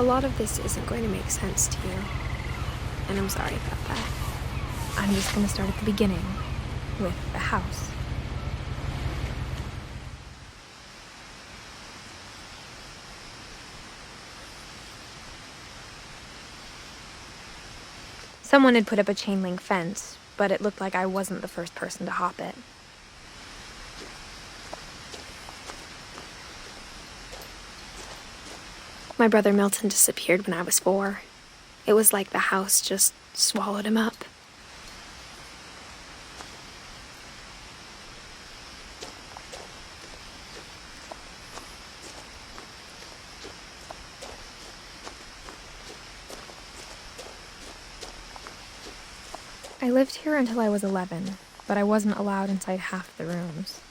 A lot of this isn't going to make sense to you, and I'm sorry about that. I'm just going to start at the beginning, with the house. Someone had put up a chain link fence, but it looked like I wasn't the first person to hop it. My brother Milton disappeared when I was 4. It was like the house just swallowed him up. I lived here until I was 11, but I wasn't allowed inside half the rooms.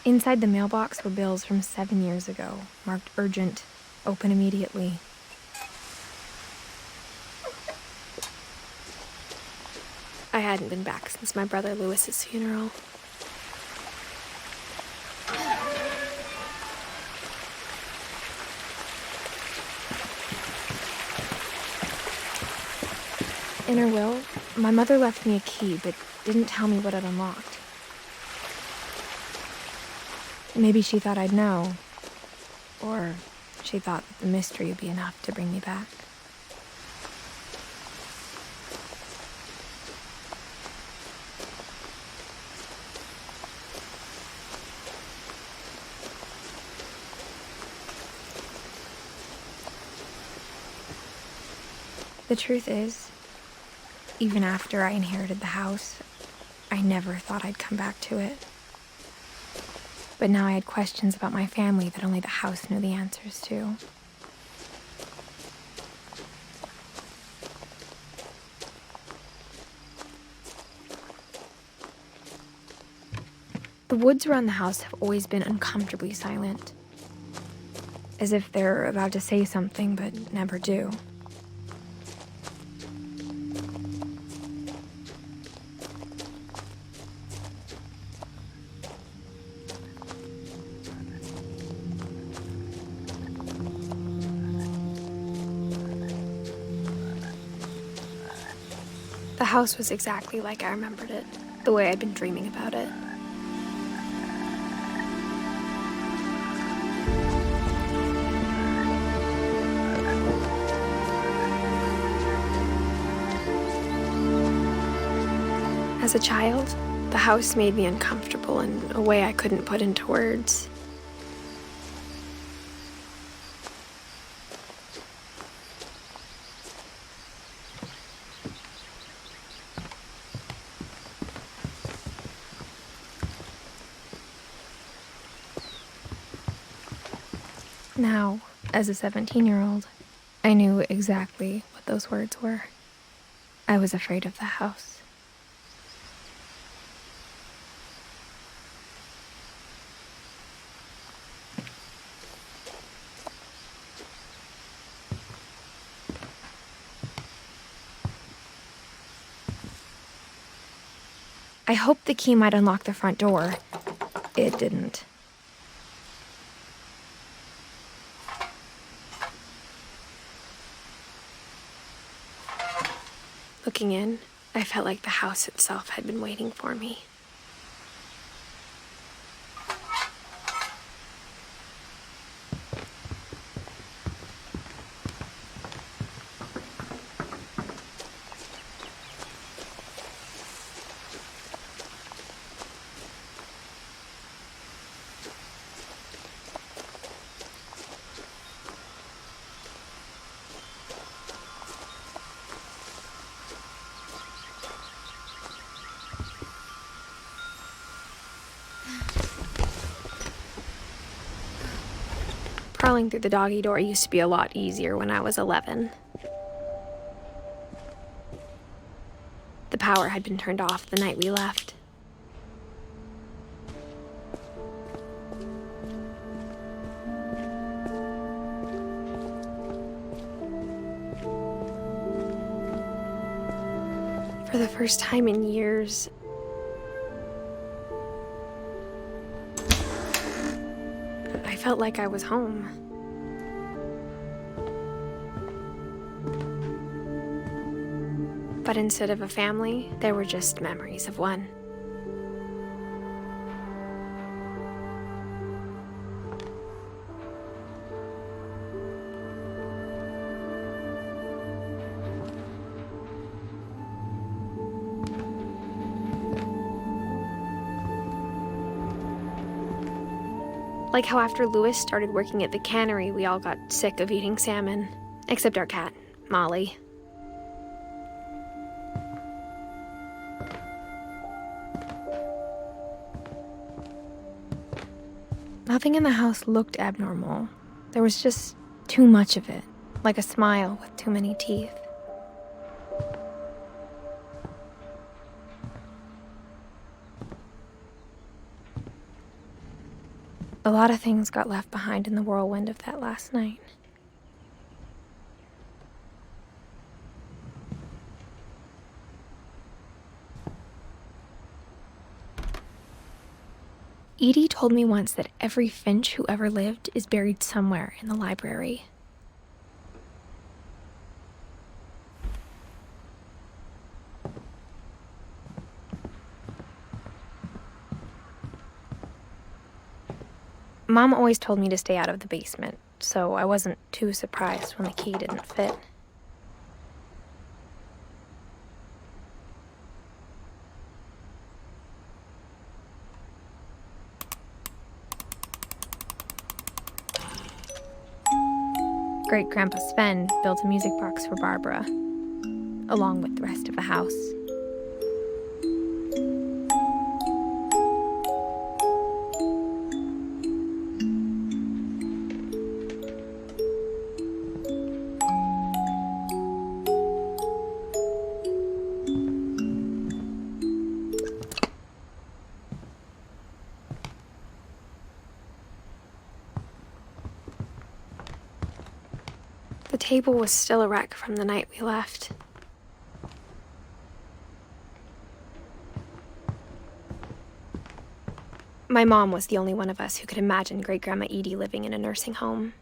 Inside the mailbox were bills from 7 years ago, marked urgent, open immediately. I hadn't been back since my brother Lewis's funeral. In her will, my mother left me a key, but didn't tell me what it unlocked. Maybe she thought I'd know, or she thought that the mystery would be enough to bring me back. The truth is, even after I inherited the house, I never thought I'd come back to it. But now I had questions about my family that only the house knew the answers to. The woods around the house have always been uncomfortably silent, as if they're about to say something but never do. The house was exactly like I remembered it, the way I'd been dreaming about it. As a child, the house made me uncomfortable in a way I couldn't put into words. Now, as a 17-year-old, I knew exactly what those words were. I was afraid of the house. I hoped the key might unlock the front door. It didn't. Looking in, I felt like the house itself had been waiting for me. Crawling through the doggy door used to be a lot easier when I was 11. The power had been turned off the night we left. For the first time in years, I felt like I was home. But instead of a family, there were just memories of one. Like how after Louis started working at the cannery, we all got sick of eating salmon. Except our cat, Molly. Nothing in the house looked abnormal. There was just too much of it, like a smile with too many teeth. A lot of things got left behind in the whirlwind of that last night. Edie told me once that every Finch who ever lived is buried somewhere in the library. Mom always told me to stay out of the basement, so I wasn't too surprised when the key didn't fit. Great-Grandpa Sven built a music box for Barbara, along with the rest of the house. The table was still a wreck from the night we left. My mom was the only one of us who could imagine Great-Grandma Edie living in a nursing home.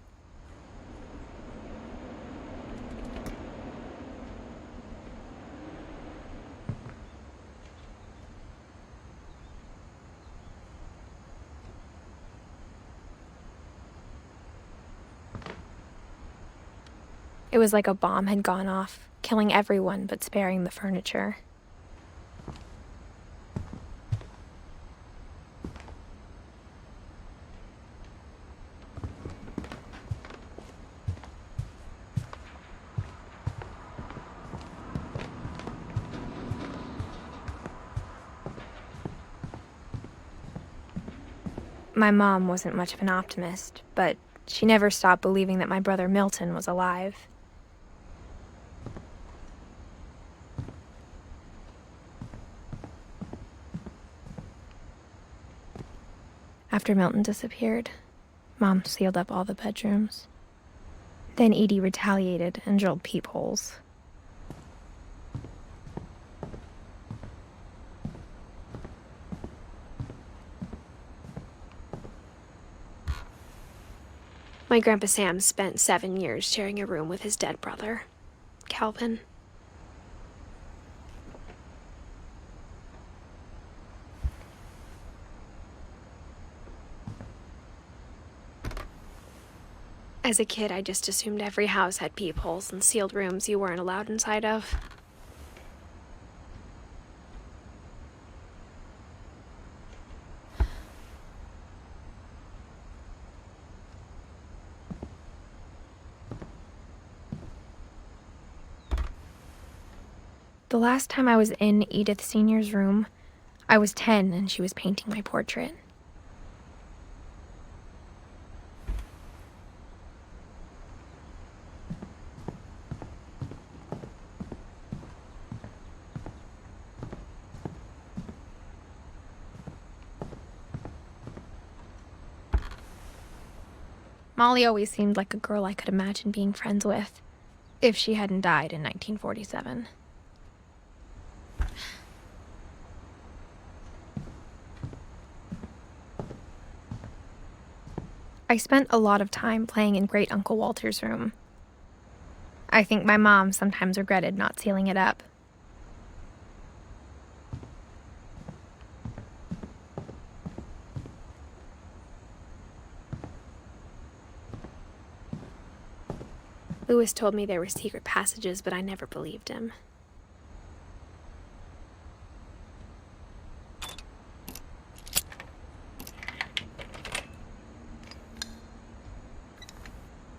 It was like a bomb had gone off, killing everyone but sparing the furniture. My mom wasn't much of an optimist, but she never stopped believing that my brother Milton was alive. After Milton disappeared, Mom sealed up all the bedrooms. Then Edie retaliated and drilled peepholes. My Grandpa Sam spent 7 years sharing a room with his dead brother, Calvin. As a kid, I just assumed every house had peepholes and sealed rooms you weren't allowed inside of. The last time I was in Edith Sr.'s room, I was 10 and she was painting my portrait. Molly always seemed like a girl I could imagine being friends with, if she hadn't died in 1947. I spent a lot of time playing in Great Uncle Walter's room. I think my mom sometimes regretted not sealing it up. Lewis told me there were secret passages, but I never believed him.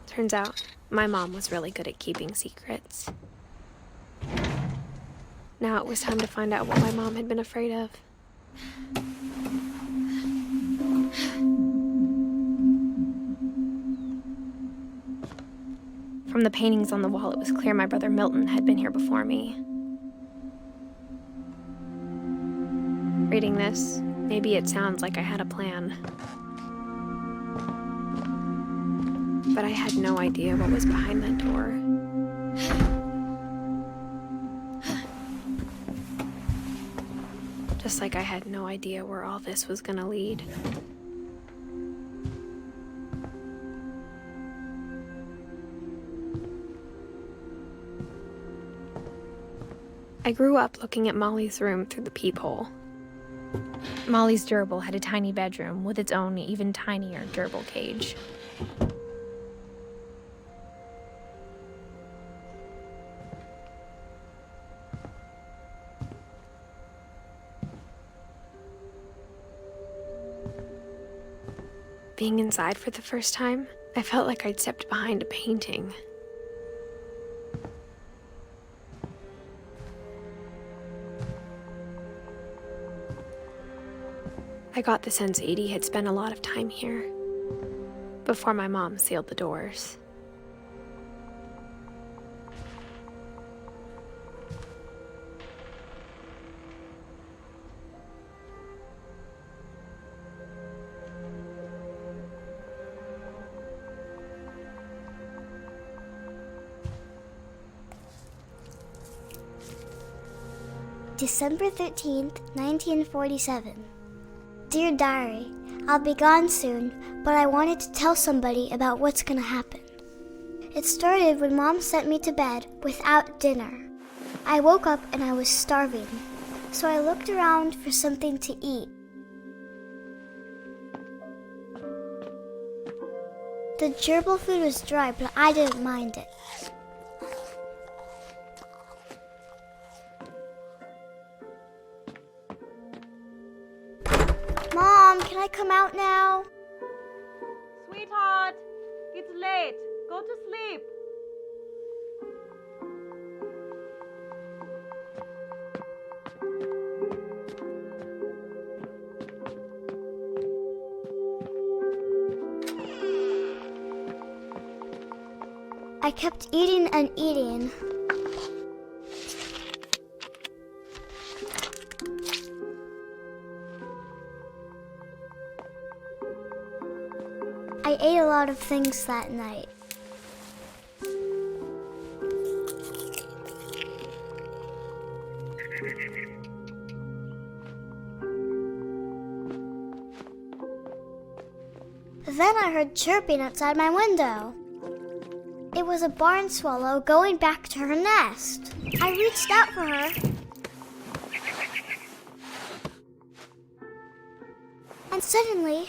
Turns out, my mom was really good at keeping secrets. Now it was time to find out what my mom had been afraid of. From the paintings on the wall, it was clear my brother Milton had been here before me. Reading this, maybe it sounds like I had a plan. But I had no idea what was behind that door. Just like I had no idea where all this was gonna lead. I grew up looking at Molly's room through the peephole. Molly's gerbil had a tiny bedroom with its own even tinier gerbil cage. Being inside for the first time, I felt like I'd stepped behind a painting. I got the sense Edie had spent a lot of time here, before my mom sealed the doors. December 13th, 1947. Dear Diary, I'll be gone soon, but I wanted to tell somebody about what's gonna happen. It started when Mom sent me to bed without dinner. I woke up and I was starving, so I looked around for something to eat. The gerbil food was dry, but I didn't mind it. Mom, can I come out now? Sweetheart, it's late. Go to sleep. I kept eating and eating. I ate a lot of things that night. Then I heard chirping outside my window. It was a barn swallow going back to her nest. I reached out for her. And suddenly,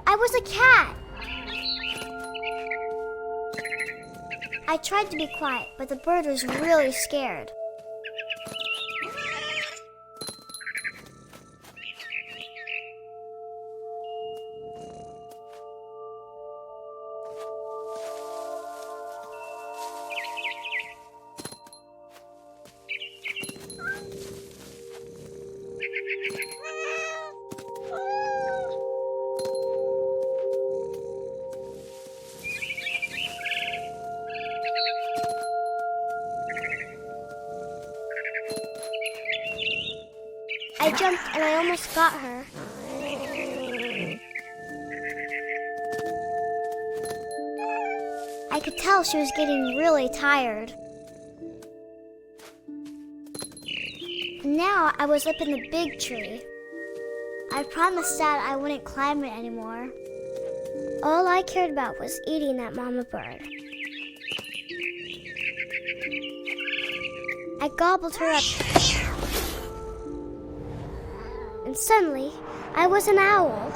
I was a cat. I tried to be quiet, but the bird was really scared. I jumped and I almost got her. I could tell she was getting really tired. Now I was up in the big tree. I promised Dad I wouldn't climb it anymore. All I cared about was eating that mama bird. I gobbled her up. And suddenly, I was an owl.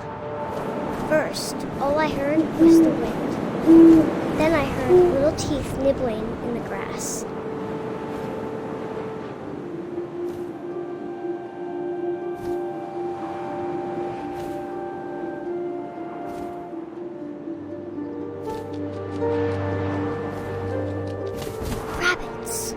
First, all I heard was the wind. Then I heard little teeth nibbling in the grass. Rabbits.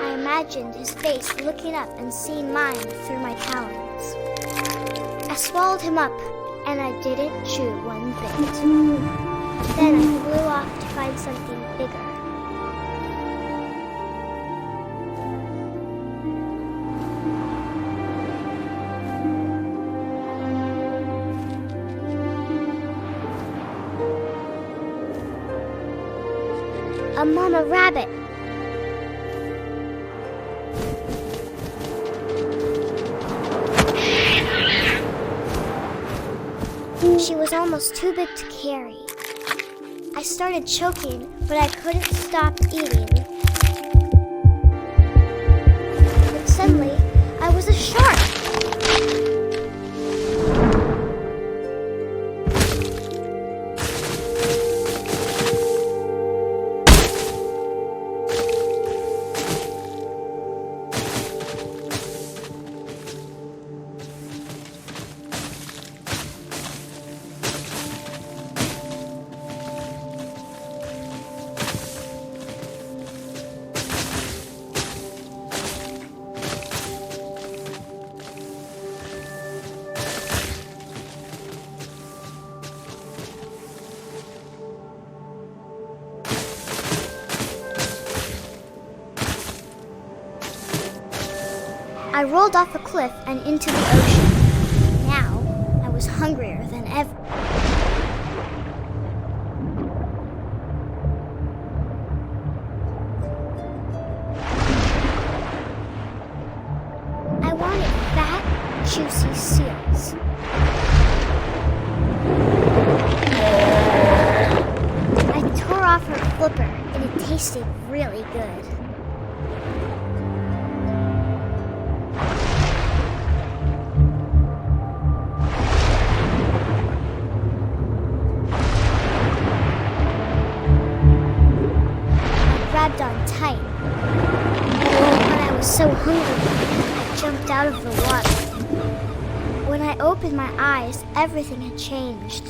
I imagined his face looking up and seeing mine through my talons. I swallowed him up, and I didn't chew one bit. Then I flew off to find something bigger. A mama rabbit. She was almost too big to carry. I started choking, but I couldn't stop eating. But suddenly, I was a shark. I rolled off a cliff and into the ocean. Now, I was hungrier than ever. I wanted fat, juicy seals. I tore off her flipper, and it tasted really good. Grabbed on tight. When I was so hungry, I jumped out of the water. When I opened my eyes, everything had changed.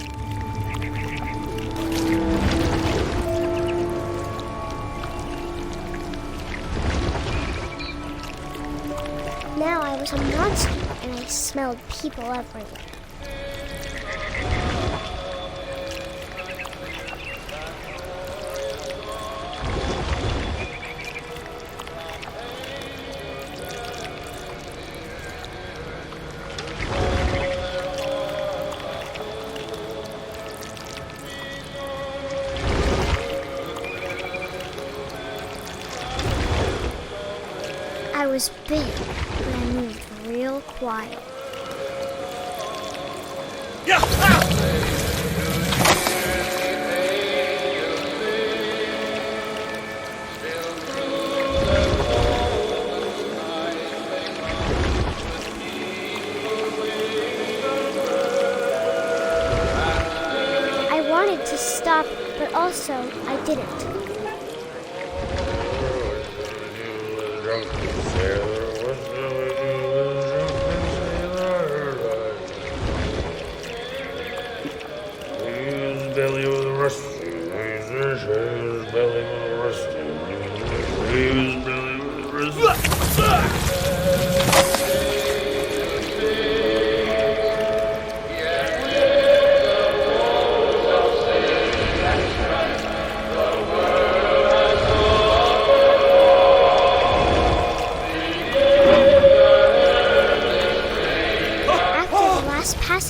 Now I was a monster, and I smelled people everywhere. I was big, but I moved real quiet. I wanted to stop, but also I didn't. Belly with a rusty razor, his belly with a rusty razor, his belly with a rusty. The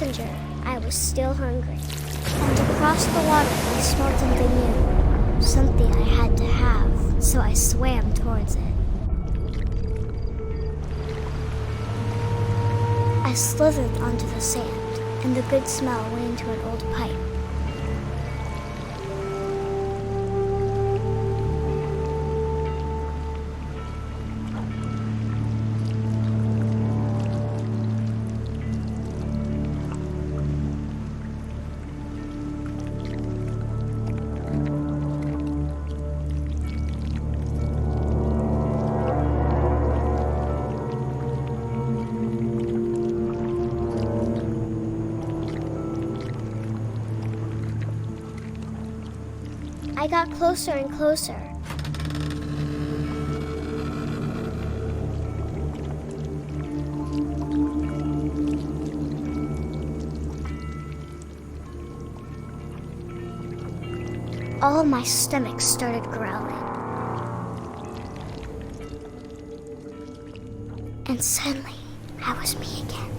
messenger, I was still hungry. And across the water, I smelled something new. Something I had to have, so I swam towards it. I slithered onto the sand, and the good smell went into an old pipe. I got closer and closer. All my stomach started growling. And suddenly, I was me again.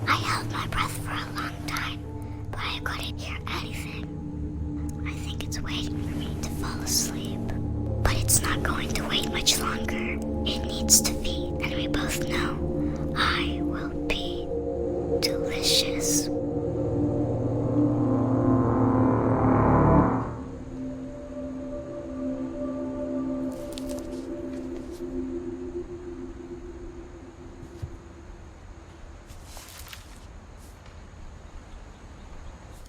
I held my breath for a long time, but I couldn't hear anything. I think it's waiting for me to fall asleep. But it's not going to wait much longer. It needs to feed, and we both know I will be delicious.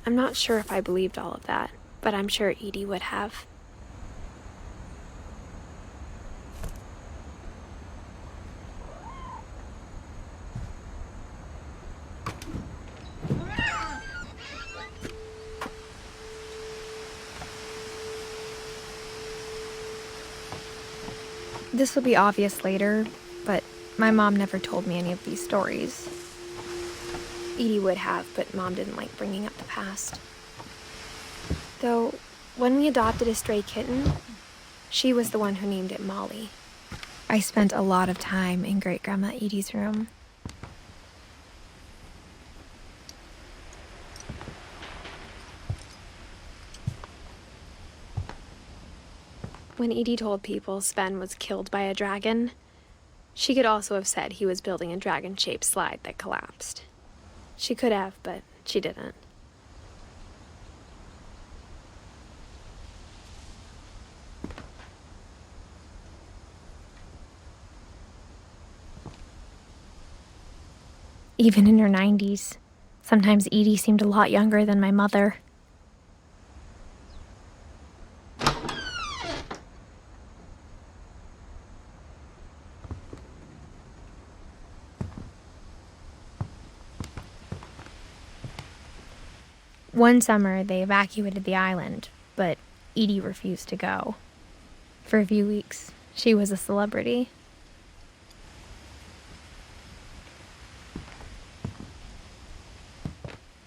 I'm not sure if I believed all of that, but I'm sure Edie would have. This will be obvious later, but my mom never told me any of these stories. Edie would have, but Mom didn't like bringing up the past. Though, when we adopted a stray kitten, she was the one who named it Molly. I spent a lot of time in Great-Grandma Edie's room. When Edie told people Sven was killed by a dragon, she could also have said he was building a dragon-shaped slide that collapsed. She could have, but she didn't. Even in her 90s, sometimes Edie seemed a lot younger than my mother. One summer, they evacuated the island, but Edie refused to go. For a few weeks, she was a celebrity.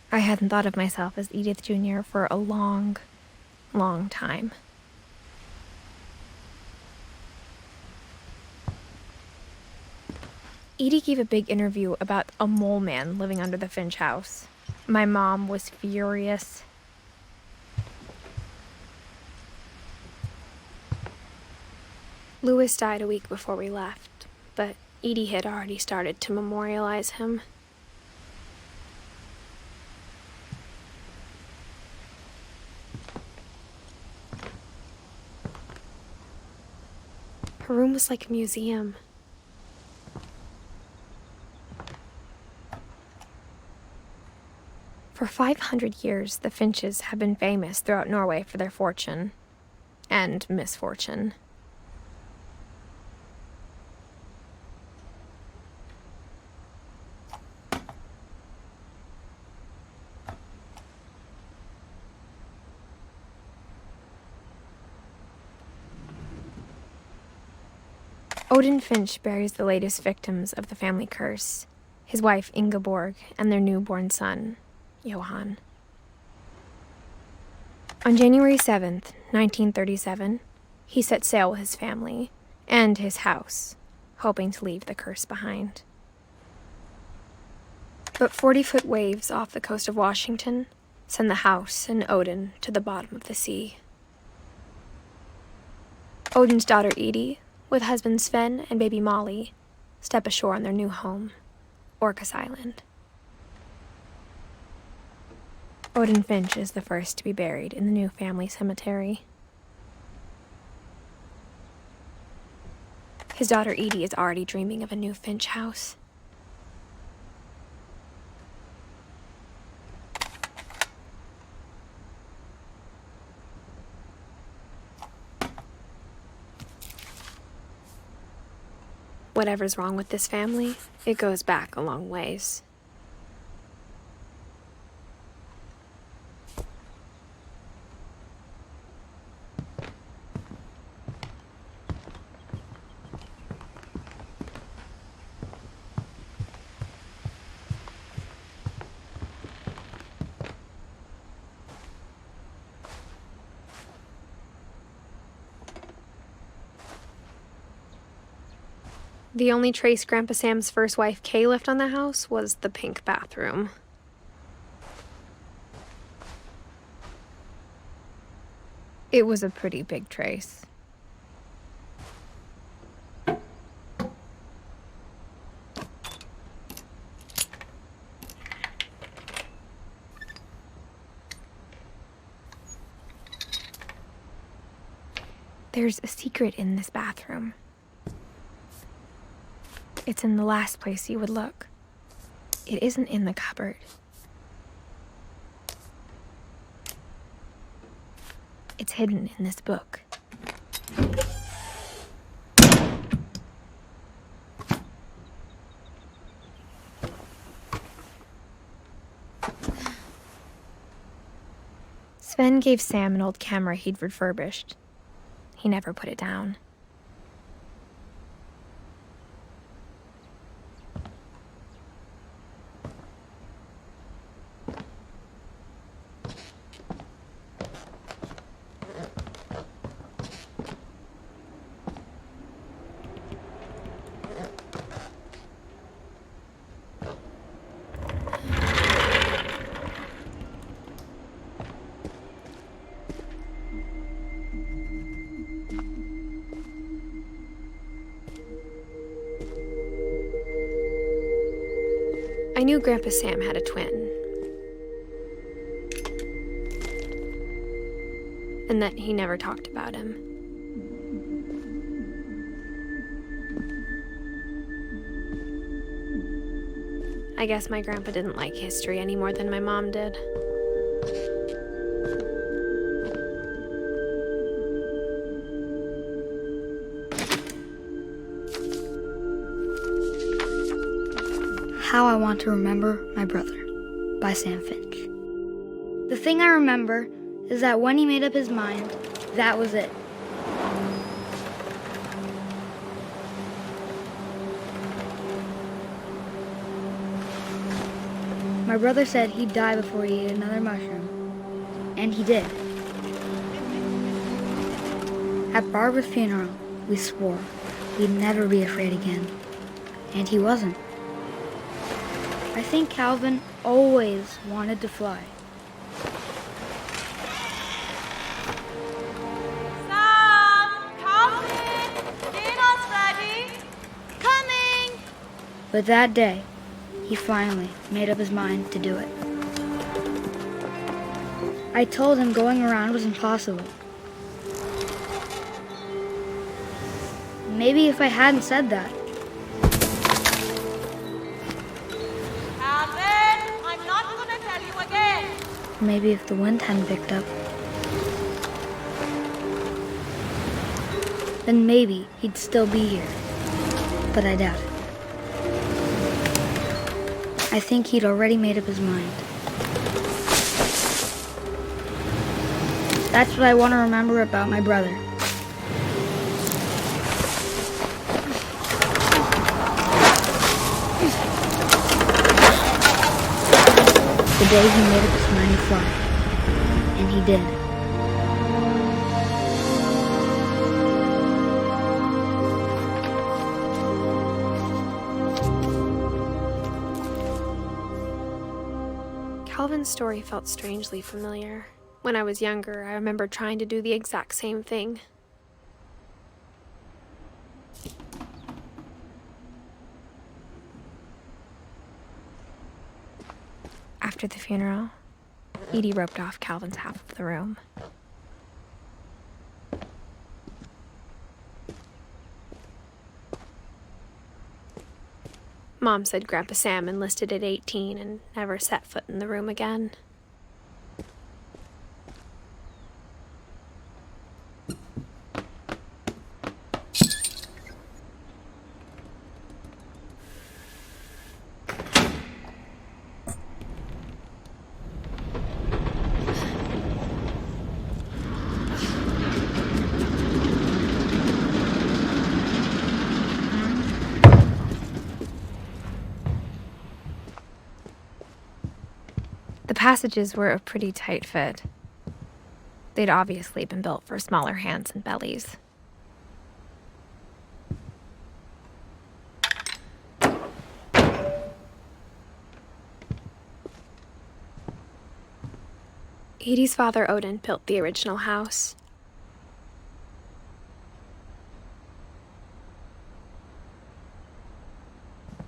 I hadn't thought of myself as Edith Jr. for a long, long time. Edie gave a big interview about a mole man living under the Finch house. My mom was furious. Louis died a week before we left, but Edie had already started to memorialize him. Her room was like a museum. For 500 years, the Finches have been famous throughout Norway for their fortune and misfortune. Odin Finch buries the latest victims of the family curse, his wife Ingeborg and their newborn son, Johan. On January 7th, 1937, he set sail with his family and his house, hoping to leave the curse behind. But 40-foot waves off the coast of Washington send the house and Odin to the bottom of the sea. Odin's daughter Edith, with husband Sven and baby Molly, step ashore on their new home, Orcas Island. Odin Finch is the first to be buried in the new family cemetery. His daughter Edie is already dreaming of a new Finch house. Whatever's wrong with this family, it goes back a long ways. The only trace Grandpa Sam's first wife, Kay, left on the house was the pink bathroom. It was a pretty big trace. There's a secret in this bathroom. It's in the last place you would look. It isn't in the cupboard. It's hidden in this book. Sven gave Sam an old camera he'd refurbished. He never put it down. I knew Grandpa Sam had a twin. And that he never talked about him. I guess my grandpa didn't like history any more than my mom did. How I Want to Remember My Brother by Sam Finch. The thing I remember is that when he made up his mind, that was it. My brother said he'd die before he ate another mushroom, and he did. At Barbara's funeral, we swore we'd never be afraid again, and he wasn't. I think Calvin always wanted to fly. Sam, Calvin, dinner's ready. Coming. But that day, he finally made up his mind to do it. I told him going around was impossible. Maybe if I hadn't said that, maybe if the wind hadn't picked up, then maybe he'd still be here. But I doubt it. I think he'd already made up his mind. That's what I want to remember about my brother. The day he made up his mind to fly. And he did. Calvin's story felt strangely familiar. When I was younger, I remember trying to do the exact same thing. After the funeral, Edie roped off Calvin's half of the room. Mom said Grandpa Sam enlisted at 18 and never set foot in the room again. The passages were a pretty tight fit. They'd obviously been built for smaller hands and bellies. Edie's father, Odin, built the original house.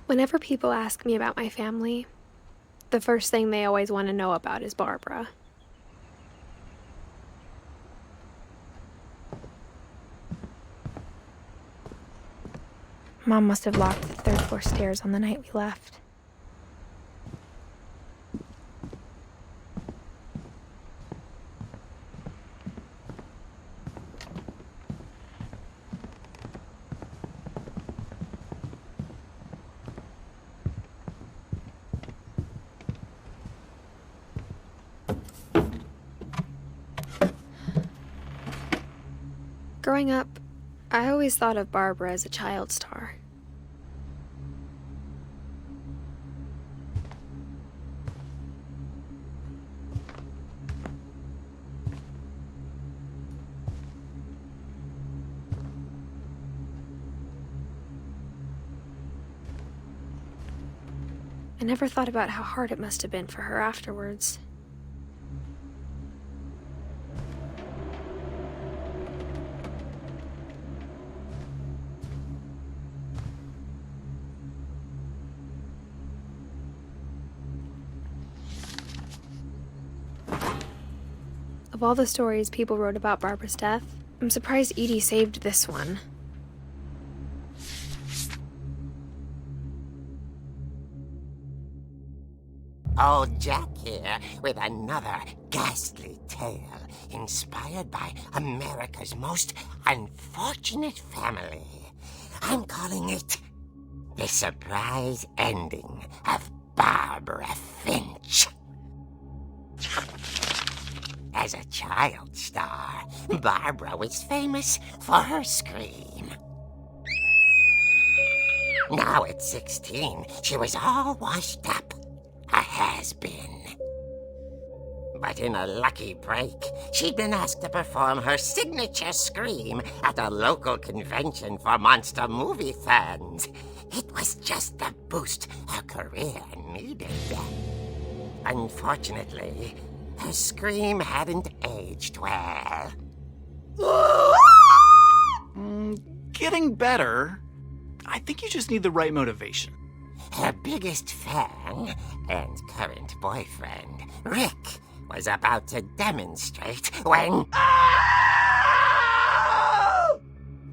Whenever people ask me about my family, the first thing they always want to know about is Barbara. Mom must have locked the third floor stairs on the night we left. Growing up, I always thought of Barbara as a child star. I never thought about how hard it must have been for her afterwards. Of all the stories people wrote about Barbara's death, I'm surprised Edie saved this one. Old Jack here with another ghastly tale inspired by America's most unfortunate family. I'm calling it The Surprise Ending of Barbara Finch. As a child star, Barbara was famous for her scream. Now at 16, she was all washed up. A has-been. But in a lucky break, she'd been asked to perform her signature scream at a local convention for monster movie fans. It was just the boost her career needed. Unfortunately, her scream hadn't aged well. Getting better. I think you just need the right motivation. Her biggest fan and current boyfriend, Rick, was about to demonstrate when...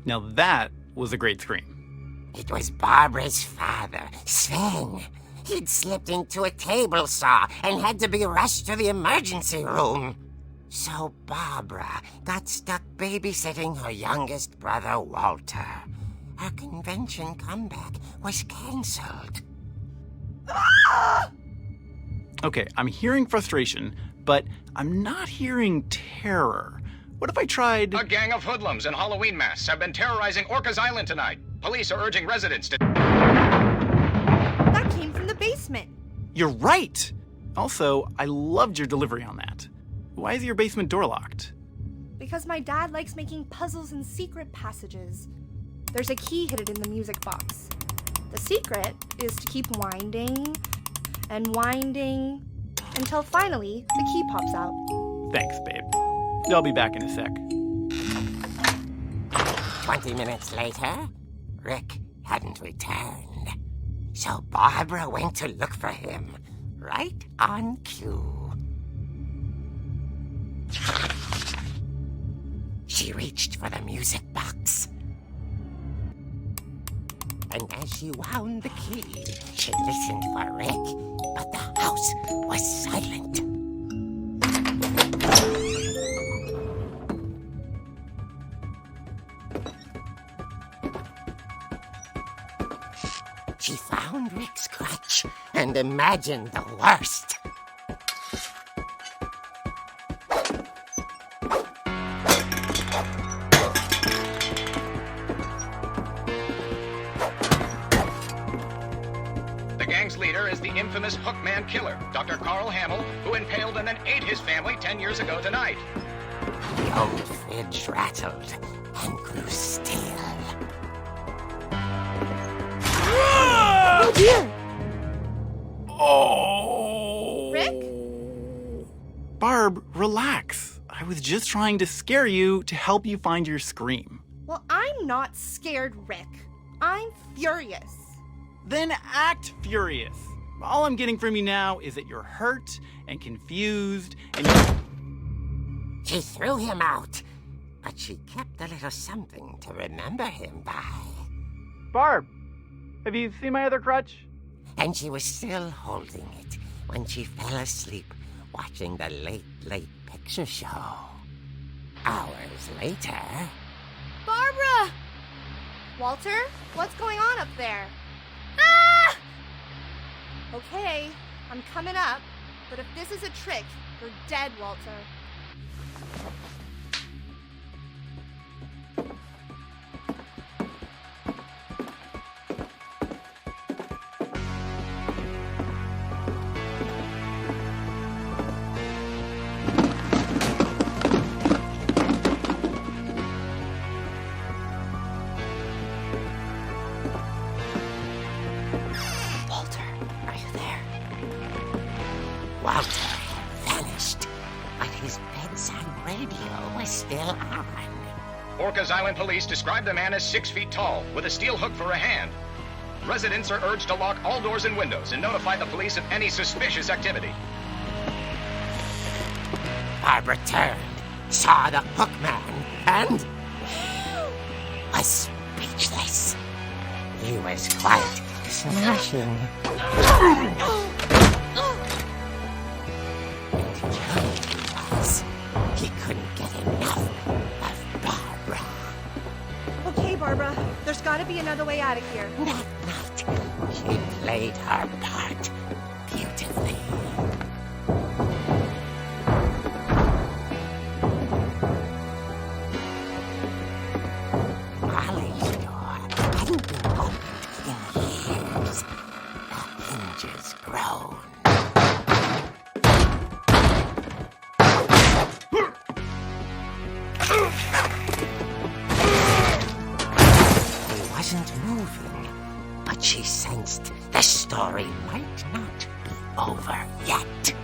Now that was a great scream. It was Barbara's father, Sven. He'd slipped into a table saw and had to be rushed to the emergency room. So Barbara got stuck babysitting her youngest brother, Walter. Her convention comeback was canceled. Okay, I'm hearing frustration, but I'm not hearing terror. What if I tried... A gang of hoodlums in Halloween masks have been terrorizing Orcas Island tonight. Police are urging residents to... That came from the basement. You're right! Also, I loved your delivery on that. Why is your basement door locked? Because my dad likes making puzzles and secret passages. There's a key hidden in the music box. The secret is to keep winding and winding until finally the key pops out. Thanks, babe. I'll be back in a sec. 20 minutes later, Rick hadn't returned. So Barbara went to look for him, right on cue. She reached for the music box. And as she wound the key, she listened for Rick, but the house was silent. She found Rick's crutch and imagined the worst. The gang's leader is the infamous Hookman killer, Dr. Carl Hamill, who impaled and then ate his family 10 years ago tonight. The old fridge rattled and grew still. Oh dear! Oh! Rick? Barb, relax. I was just trying to scare you to help you find your scream. Well, I'm not scared, Rick. I'm furious. Then act furious. All I'm getting from you now is that you're hurt and confused and She threw him out, but she kept a little something to remember him by. Barb, have you seen my other crutch? And she was still holding it when she fell asleep watching the late picture show. Hours later... Barbara! Walter, what's going on up there? Ah! Okay, I'm coming up, but if this is a trick, you're dead, Walter. Walter had vanished, but his bedside radio was still on. Orcas Island police describe the man as 6 feet tall, with a steel hook for a hand. Residents are urged to lock all doors and windows and notify the police of any suspicious activity. Barbara turned, saw the Hookman, and was speechless. He was quite smashing. He couldn't get enough of Barbara. Okay, Barbara, there's gotta be another way out of here. That night, she played her part beautifully. Molly's door hadn't been opened in years. The hinges groaned. He wasn't moving, but she sensed the story might not be over yet.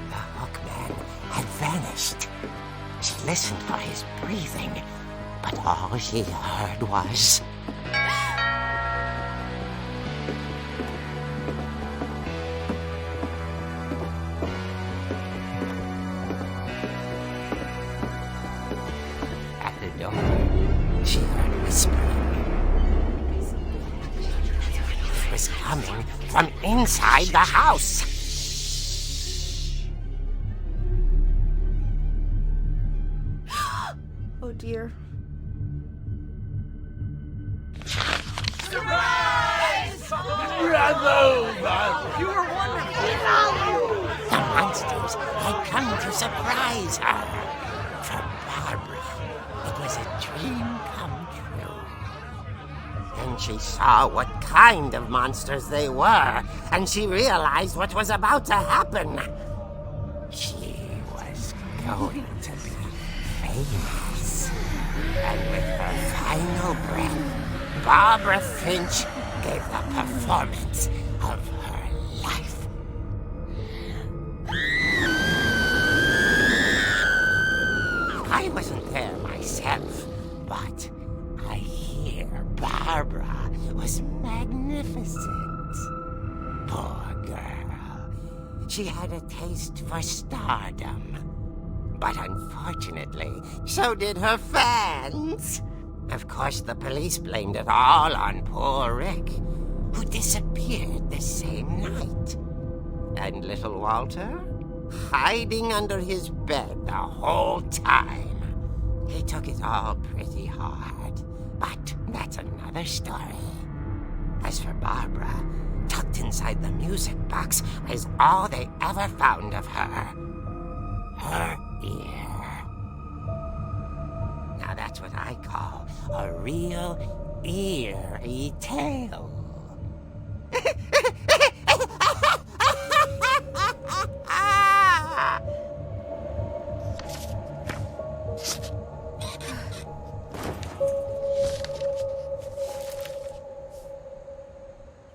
The Hookman had vanished. She listened for his breathing, but all she heard was... At the door, she heard whispering. It was coming from inside the house. Oh dear. The monsters had come to surprise her. For Barbara, it was a dream come true. Then she saw what kind of monsters they were, and she realized what was about to happen. going to be famous. And with her final breath, Barbara Finch gave the performance of her life. I wasn't there myself, but I hear Barbara was magnificent. Poor girl. She had a taste for stardom. But unfortunately, so did her fans. Of course, the police blamed it all on poor Rick, who disappeared the same night. And little Walter, hiding under his bed the whole time. He took it all pretty hard, but that's another story. As for Barbara, tucked inside the music box was all they ever found of her. Her ear. Now that's what I call a real eerie tale.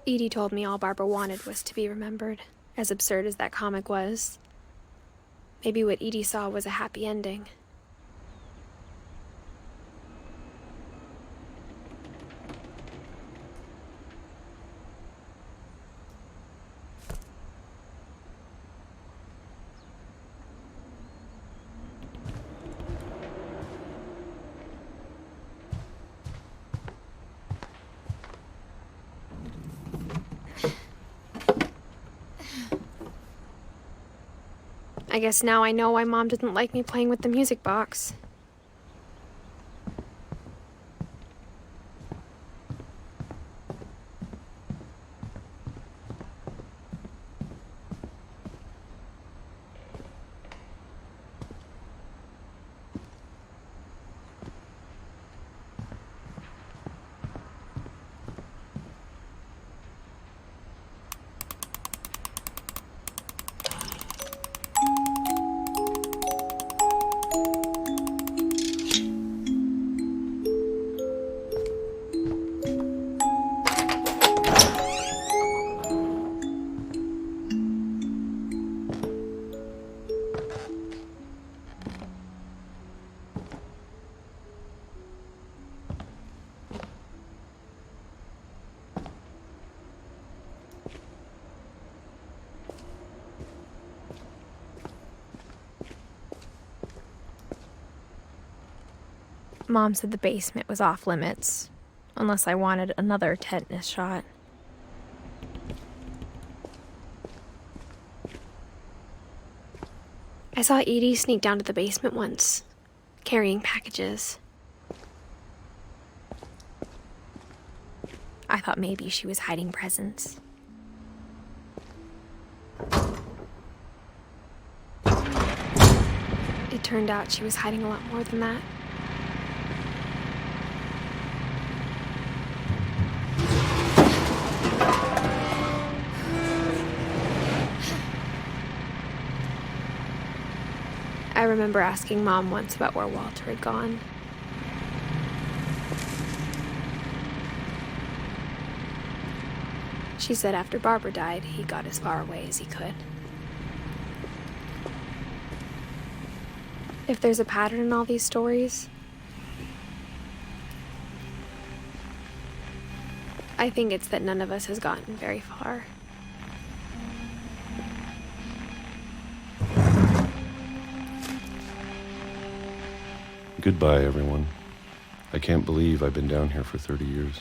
Edie told me all Barbara wanted was to be remembered, as absurd as that comic was. Maybe what Edie saw was a happy ending. I guess now I know why Mom didn't like me playing with the music box. Mom said the basement was off limits, unless I wanted another tetanus shot. I saw Edie sneak down to the basement once, carrying packages. I thought maybe she was hiding presents. It turned out she was hiding a lot more than that. I remember asking Mom once about where Walter had gone. She said after Barbara died, he got as far away as he could. If there's a pattern in all these stories, I think it's that none of us has gotten very far. Goodbye, everyone. I can't believe I've been down here for 30 years.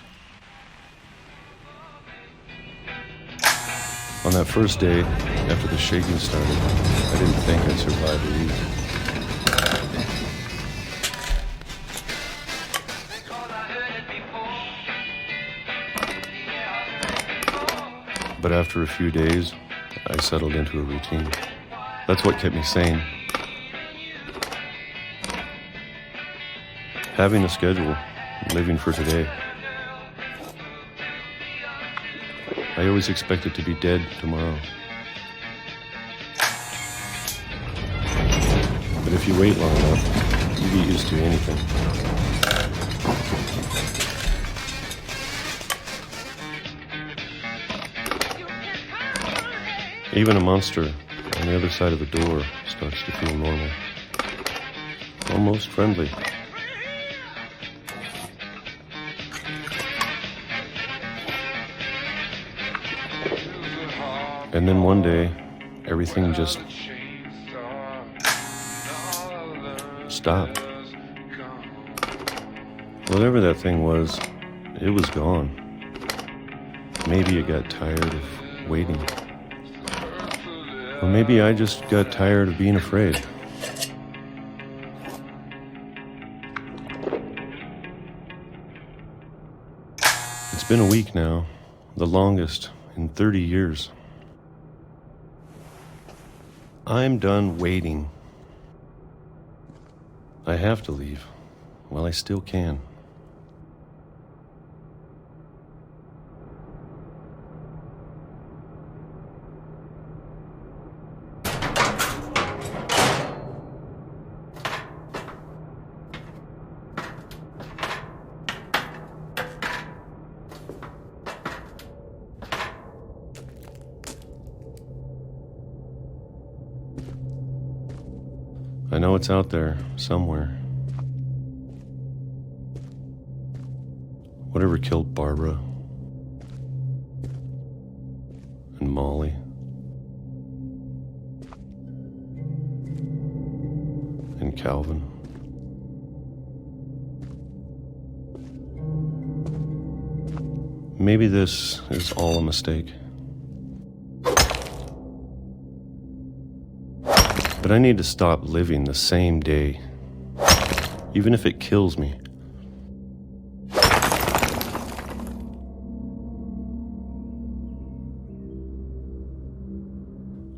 On that first day, after the shaking started, I didn't think I'd survive a week. But after a few days, I settled into a routine. That's what kept me sane. Having a schedule, living for today. I always expected to be dead tomorrow. But if you wait long enough, you get used to anything. Even a monster on the other side of the door starts to feel normal. Almost friendly. And then one day, everything just stopped. Whatever that thing was, it was gone. Maybe it got tired of waiting. Or maybe I just got tired of being afraid. It's been a week now, the longest in 30 years. I'm done waiting. I have to leave while I still can. I know it's out there, somewhere. Whatever killed Barbara and Molly and Calvin. Maybe this is all a mistake. But I need to stop living the same day, even if it kills me.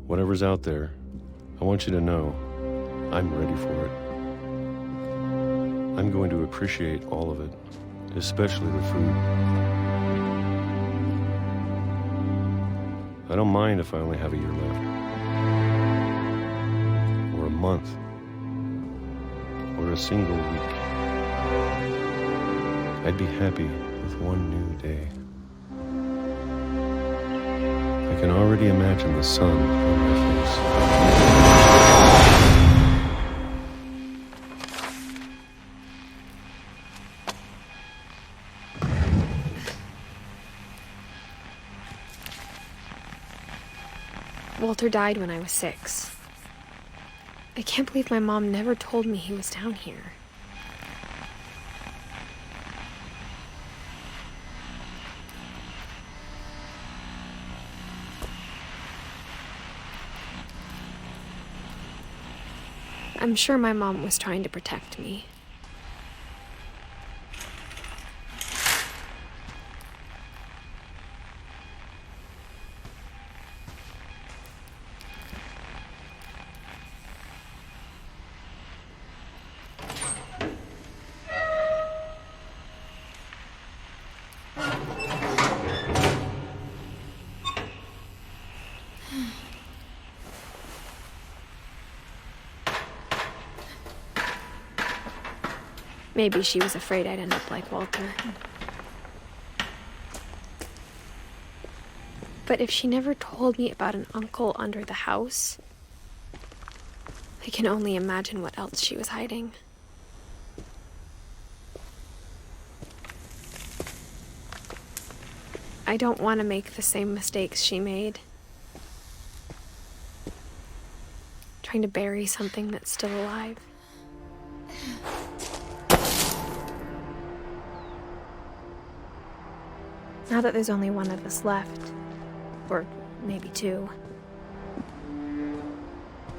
Whatever's out there, I want you to know I'm ready for it. I'm going to appreciate all of it, especially the food. I don't mind if I only have a year left. Or a month. Or a single week. I'd be happy with one new day. I can already imagine the sun on my face. Walter died when I was 6. I can't believe my mom never told me he was down here. I'm sure my mom was trying to protect me. Maybe she was afraid I'd end up like Walter. But if she never told me about an uncle under the house, I can only imagine what else she was hiding. I don't want to make the same mistakes she made. Trying to bury something that's still alive. Now that there's only one of us left, or maybe 2,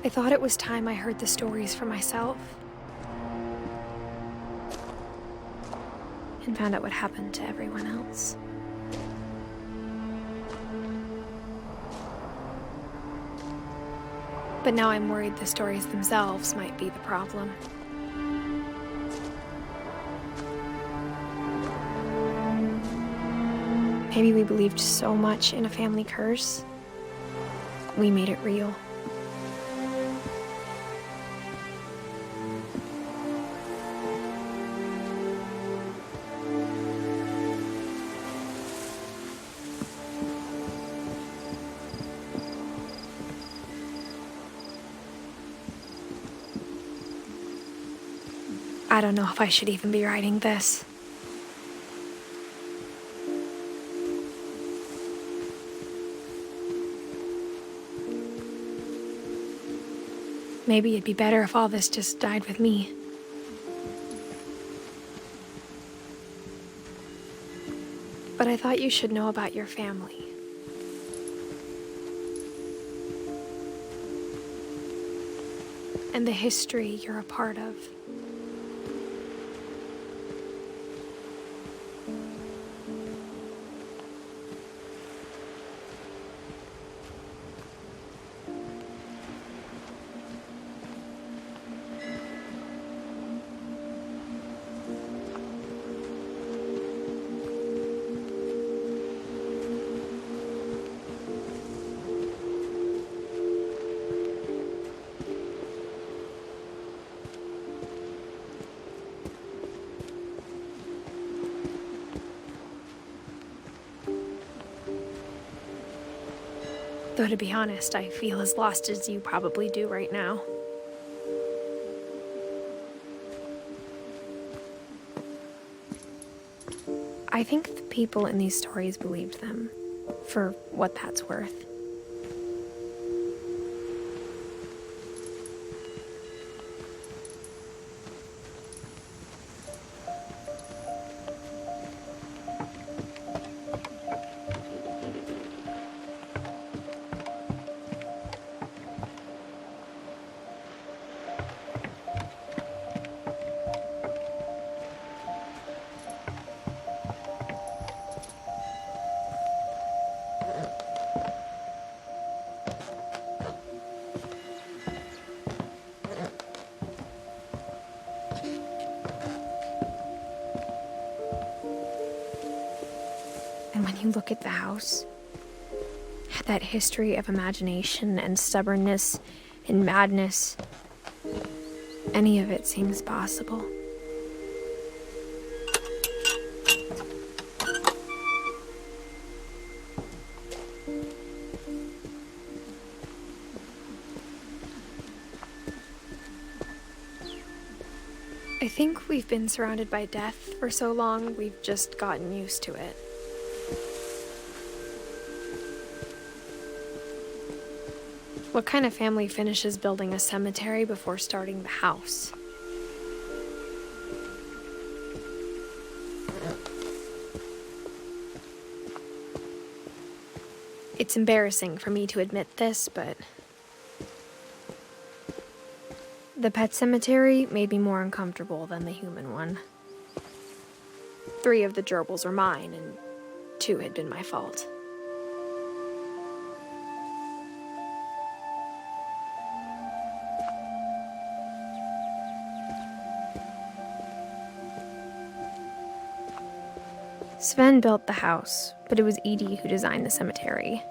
I thought it was time I heard the stories for myself and found out what happened to everyone else. But now I'm worried the stories themselves might be the problem. Maybe we believed so much in a family curse, we made it real. I don't know if I should even be writing this. Maybe it'd be better if all this just died with me. But I thought you should know about your family. And the history you're a part of. Though to be honest, I feel as lost as you probably do right now. I think the people in these stories believed them, for what that's worth. And when you look at the house, that history of imagination and stubbornness and madness, any of it seems possible. I think we've been surrounded by death for so long, we've just gotten used to it. What kind of family finishes building a cemetery before starting the house? It's embarrassing for me to admit this, but the pet cemetery made me more uncomfortable than the human one. 3 of the gerbils were mine, and 2 had been my fault. Sven built the house, but it was Edith who designed the cemetery.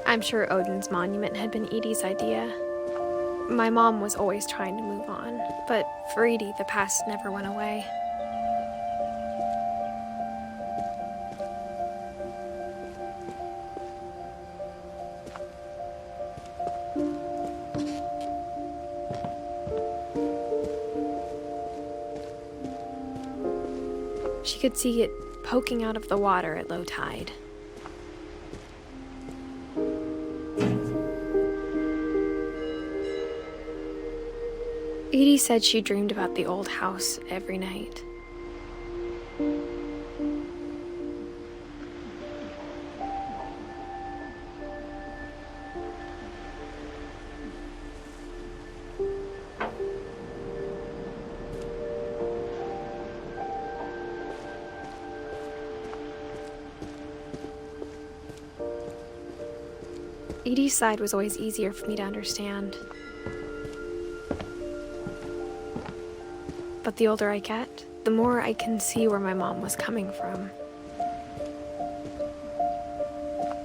I'm sure Odin's monument had been Edie's idea. My mom was always trying to move on, but for Edie, the past never went away. She could see it poking out of the water at low tide. Edie said she dreamed about the old house every night. Edie's side was always easier for me to understand. But the older I get, the more I can see where my mom was coming from.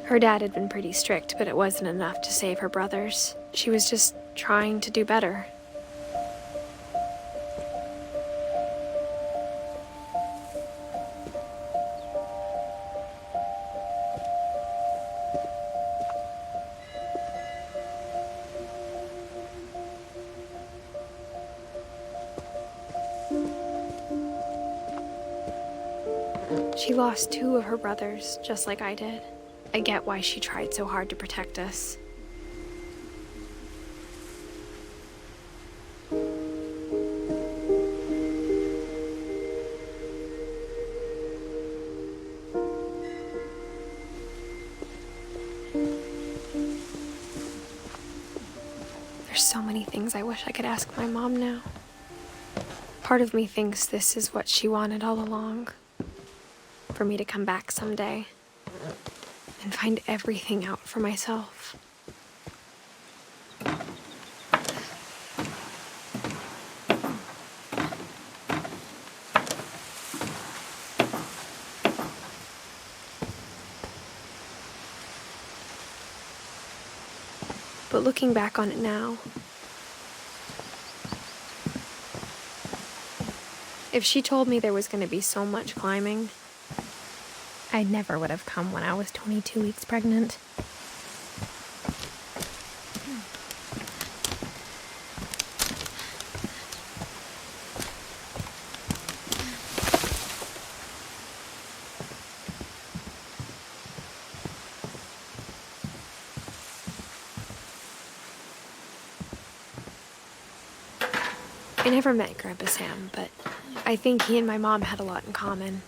Her dad had been pretty strict, but it wasn't enough to save her brothers. She was just trying to do better. She lost 2 of her brothers, just like I did. I get why she tried so hard to protect us. There's so many things I wish I could ask my mom now. Part of me thinks this is what she wanted all along. For me to come back someday and find everything out for myself. But looking back on it now, if she told me there was going to be so much climbing, I never would have come when I was 22 weeks pregnant. I never met Grandpa Sam, but I think he and my mom had a lot in common.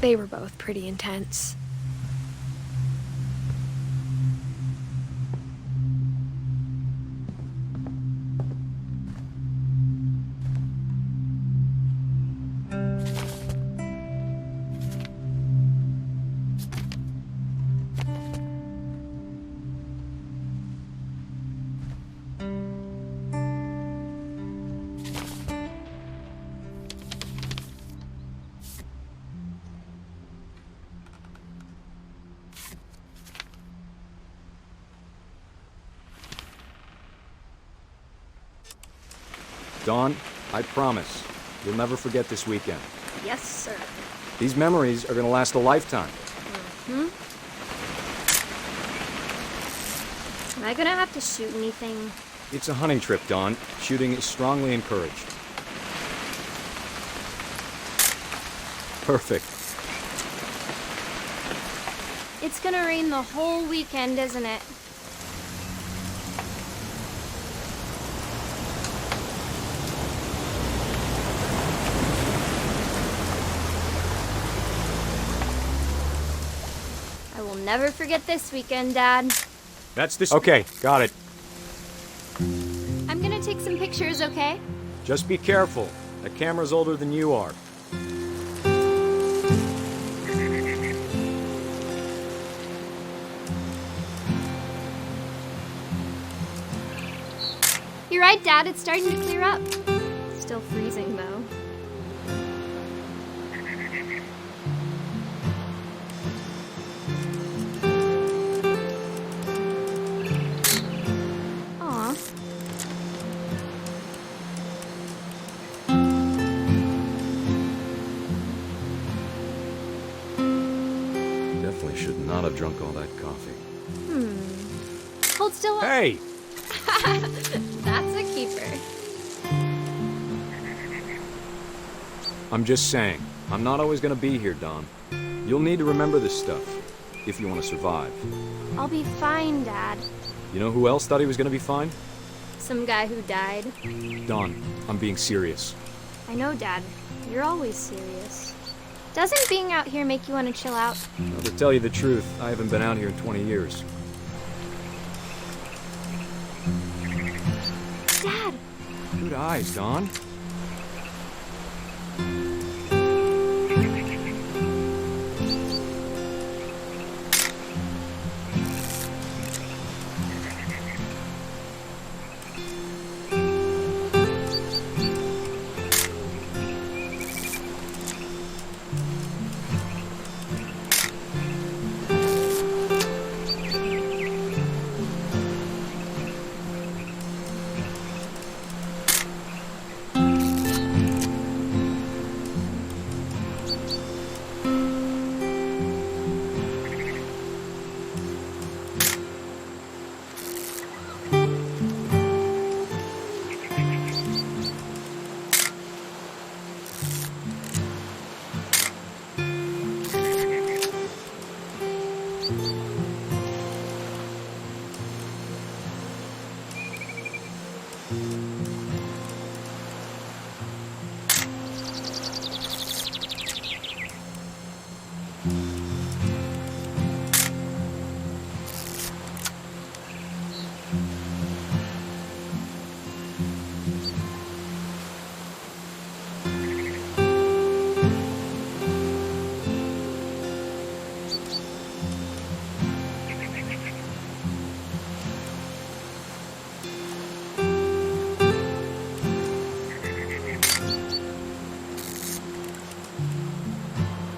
They were both pretty intense. Dawn, I promise, you'll never forget this weekend. Yes, sir. These memories are gonna last a lifetime. Am I gonna have to shoot anything? It's a hunting trip, Dawn. Shooting is strongly encouraged. Perfect. It's gonna rain the whole weekend, isn't it? I will never forget this weekend, Dad. That's this. Okay, got it. I'm gonna take some pictures, okay? Just be careful. That camera's older than you are. You're right, Dad. It's starting to clear up. Still freezing, though. Aw. Definitely should not have drunk all that coffee. Hold still. Hey! That's a keeper. I'm just saying, I'm not always gonna be here, Dawn. You'll need to remember this stuff. if you want to survive. I'll be fine, Dad. You know who else thought he was going to be fine? Some guy who died. Dawn, I'm being serious. I know, Dad. You're always serious. Doesn't being out here make you want to chill out? Well, to tell you the truth, I haven't been out here in 20 years. Dad! Good eyes, Dawn.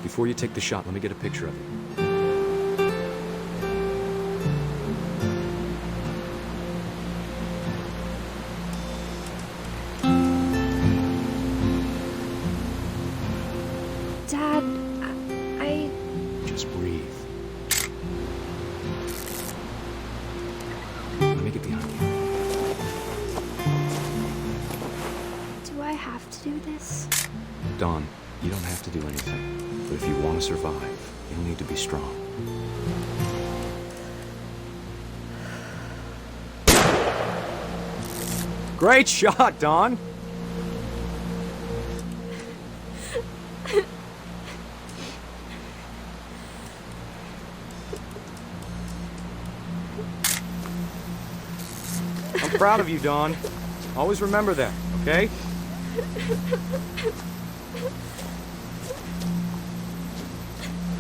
Before you take the shot, let me get a picture of it. Dad, I... Just breathe. Let me get behind you. Do I have to do this? Dawn, you don't have to do anything. But if you want to survive, you'll need to be strong. Great shot, Dawn! I'm proud of you, Dawn. Always remember that, okay?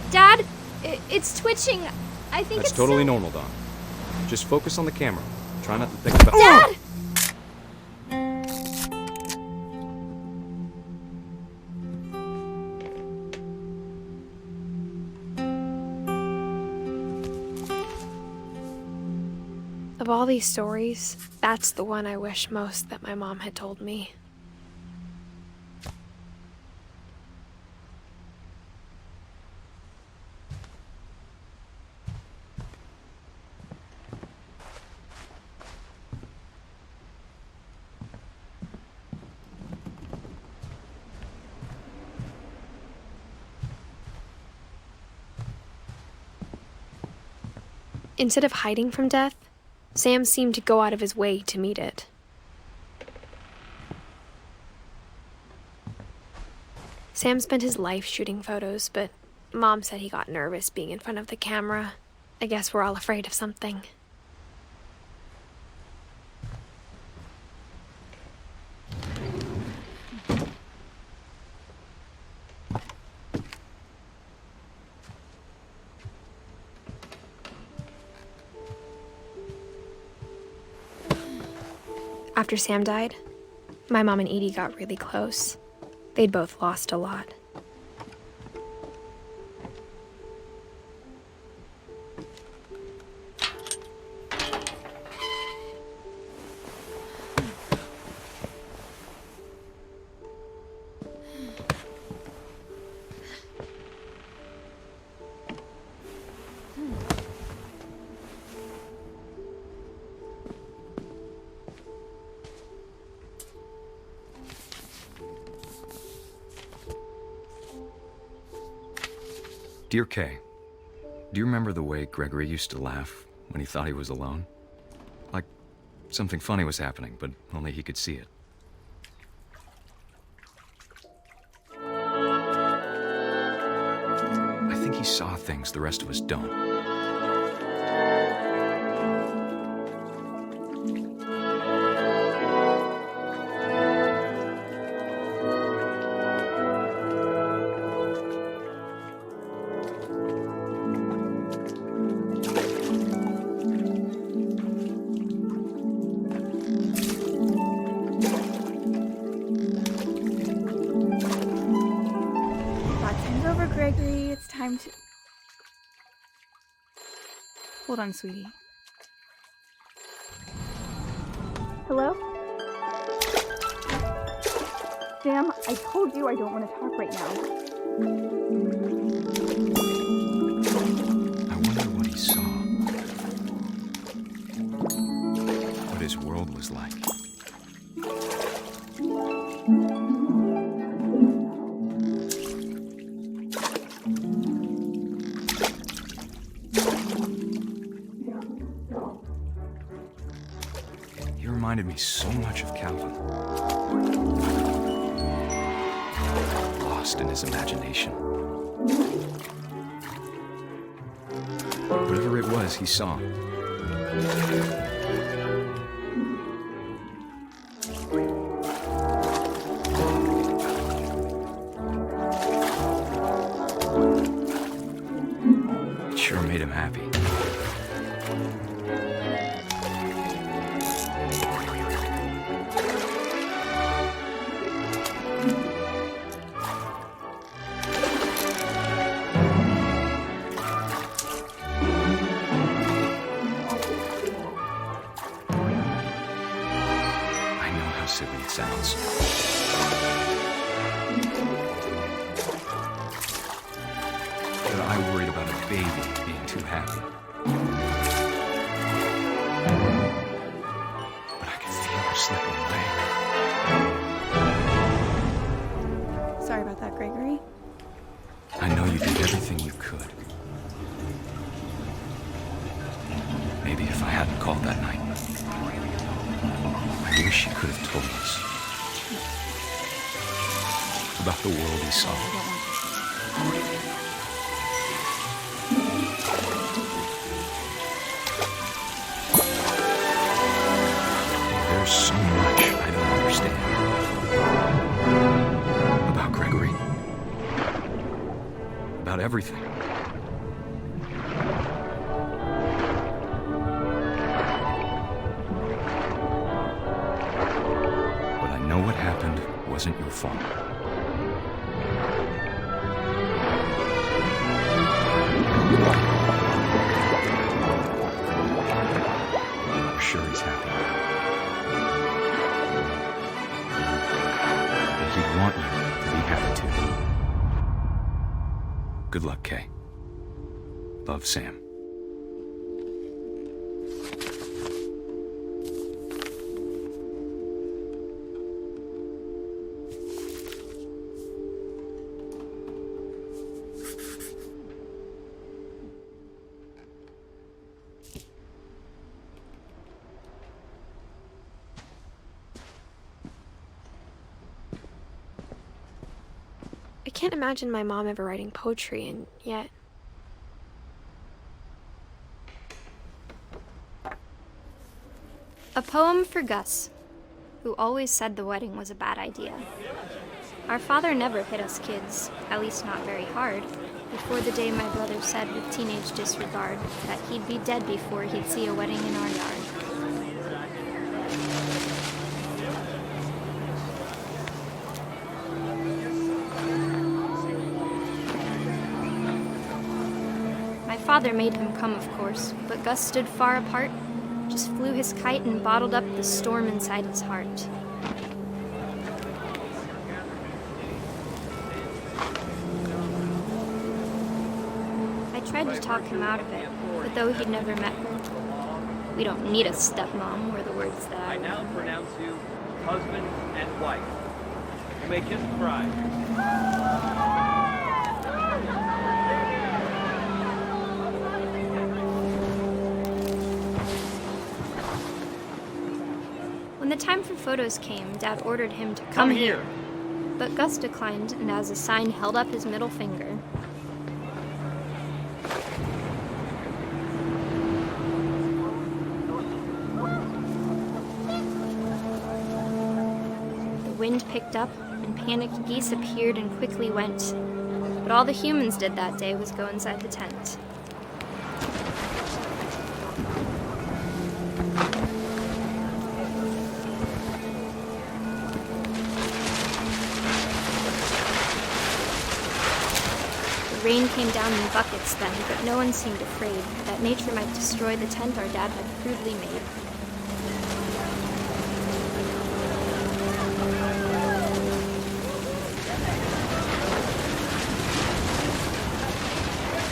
Dad, it's twitching. I think That's it's totally so... normal, Dawn. Just focus on the camera. Try not to think about... Dad! Of all these stories, that's the one I wish most that my mom had told me. Instead of hiding from death, Sam seemed to go out of his way to meet it. Sam spent his life shooting photos, but Mom said he got nervous being in front of the camera. I guess we're all afraid of something. After Sam died, my mom and Edie got really close. They'd both lost a lot. Dear Kay, Do you remember the way Gregory used to laugh when he thought he was alone? Like something funny was happening, but only he could see it. I think he saw things the rest of us don't. Gregory, it's time to... Hold on, sweetie. Hello? Sam, I told you I don't want to talk right now. I wonder what he saw. What his world was like. Reminded me so much of Calvin. Lost in his imagination. Whatever it was he saw. It sure made him happy. Silly it sounds. But I worried about a baby being too happy. But I could feel her slipping away. Sorry about that, Gregory. I know you did everything you could. Maybe if I hadn't called that night. I wish he could have told us about the world he saw. There's so much I don't understand about Gregory, about everything. What happened wasn't your fault. I'm sure he's happy. And he'd want you to be happy too. Good luck, Kay. Love, Sam. I can't imagine my mom ever writing poetry, and yet... A poem for Gus, who always said the wedding was a bad idea. Our father never hit us kids, at least not very hard, before the day my brother said with teenage disregard that he'd be dead before he'd see a wedding in our yard. My father made him come, of course, but Gus stood far apart, just flew his kite and bottled up the storm inside his heart. I tried to talk him out of it, but though he'd never met her, we don't need a stepmom, were the words that I now pronounce you husband and wife. You may kiss the bride. the time for photos came, Dad ordered him to Come here. But Gus declined, and as a sign held up his middle finger. The wind picked up, and panicked geese appeared and quickly went. But all the humans did that day was go inside the tent. The rain came down in buckets then, but no one seemed afraid that nature might destroy the tent our dad had crudely made.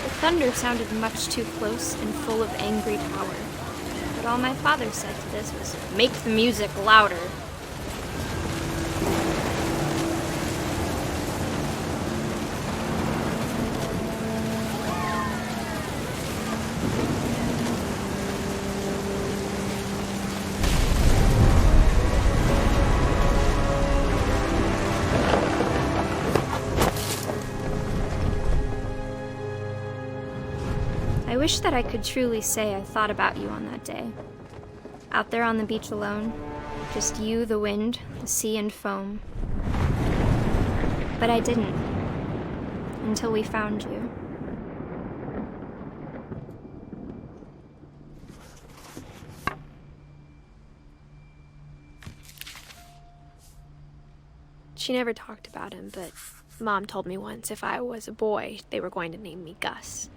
The thunder sounded much too close and full of angry power. But all my father said to this was, "Make the music louder." I wish that I could truly say I thought about you on that day. Out there on the beach alone, just you, the wind, the sea, and foam. But I didn't, until we found you. She never talked about him, but Mom told me once if I was a boy, they were going to name me Gus.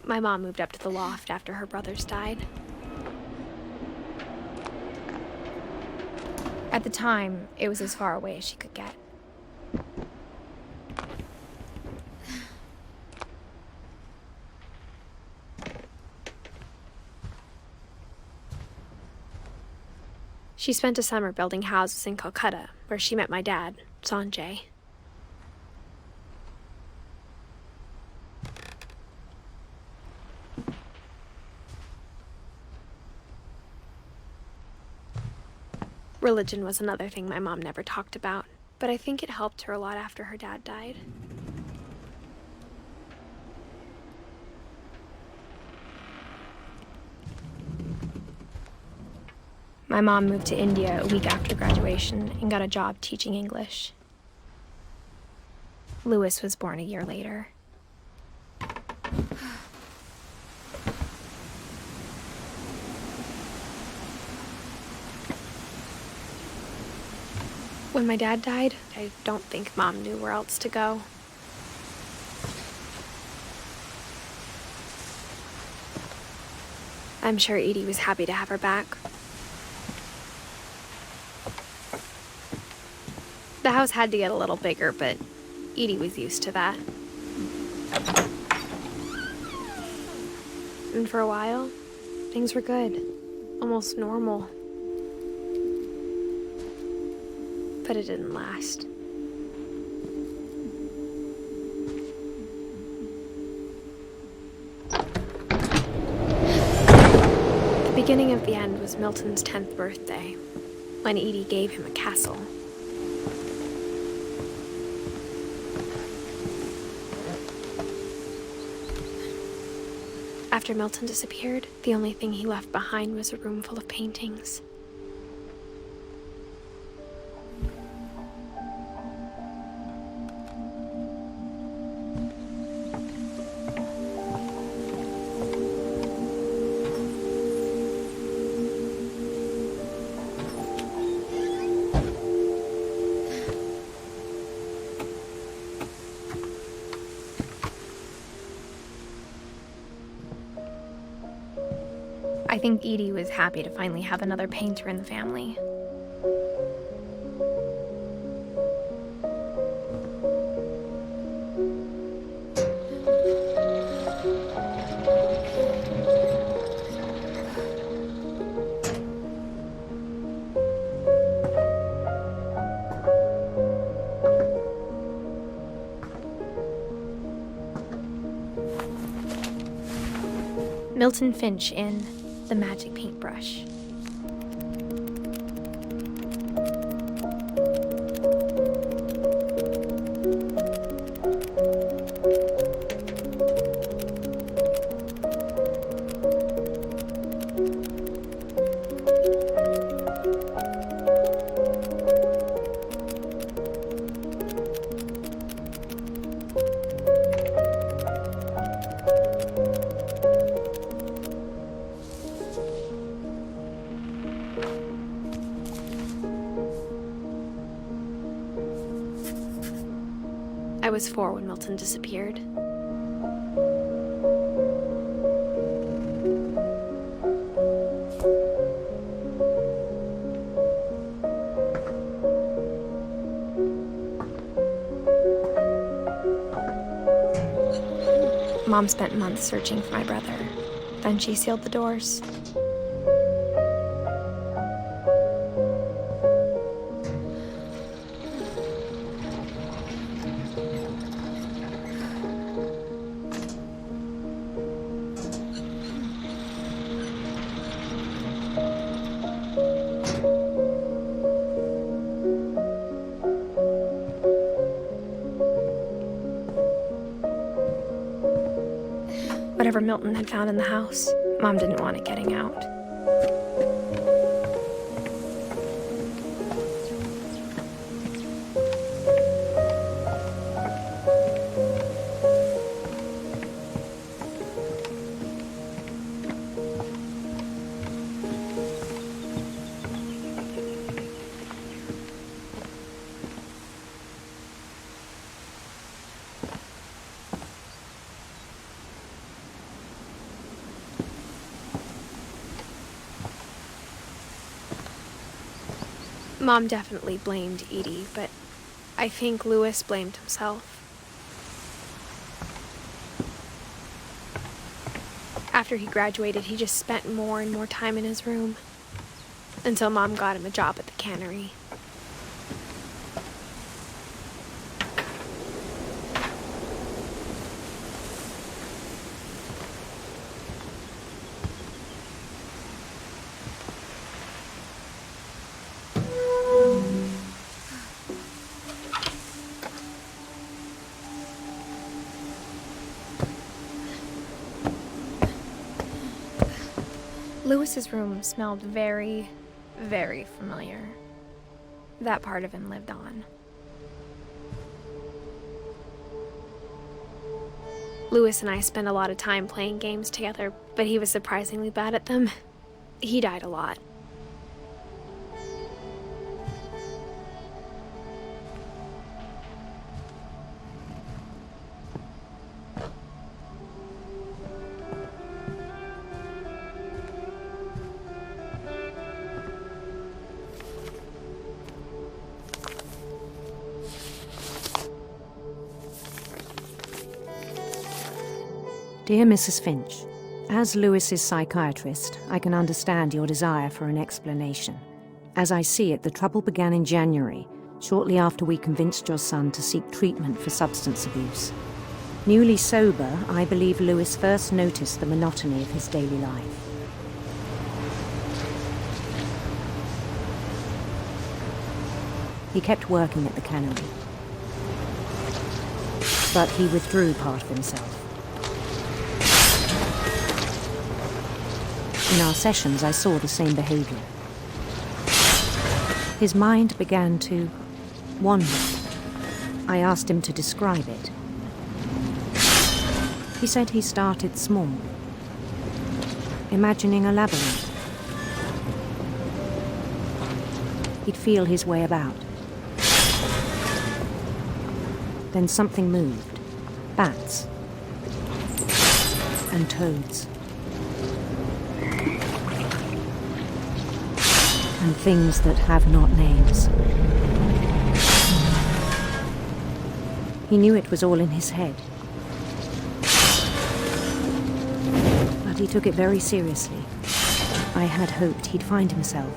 My mom moved up to the loft after her brothers died. At the time, it was as far away as she could get. She spent a summer building houses in Calcutta, where she met my dad, Sanjay. Religion was another thing my mom never talked about, but I think it helped her a lot after her dad died. My mom moved to India a week after graduation and got a job teaching English. Louis was born a year later. When my dad died, I don't think Mom knew where else to go. I'm sure Edie was happy to have her back. The house had to get a little bigger, but Edie was used to that. And for a while, things were good, almost normal. But it didn't last. The beginning of the end was Milton's 10th birthday, when Edie gave him a castle. After Milton disappeared, the only thing he left behind was a room full of paintings. I think Edie was happy to finally have another painter in the family. Milton Finch in The Magic Paintbrush. I was 4 when Milton disappeared. Mom spent months searching for my brother. Then she sealed the doors. Whatever Milton had found in the house, Mom didn't want it getting out. Mom definitely blamed Edie, but I think Louis blamed himself. After he graduated, he just spent more and more time in his room, until Mom got him a job at the cannery. Louis's room smelled very, very familiar. That part of him lived on. Louis and I spent a lot of time playing games together, but he was surprisingly bad at them. He died a lot. Dear Mrs. Finch, as Louis's psychiatrist, I can understand your desire for an explanation. As I see it, the trouble began in January, shortly after we convinced your son to seek treatment for substance abuse. Newly sober, I believe Louis first noticed the monotony of his daily life. He kept working at the cannery, but he withdrew part of himself. In our sessions, I saw the same behavior. His mind began to wander. I asked him to describe it. He said he started small, imagining a labyrinth. He'd feel his way about. Then something moved. Bats and toads. and things that have not names. He knew it was all in his head. But he took it very seriously. I had hoped he'd find himself.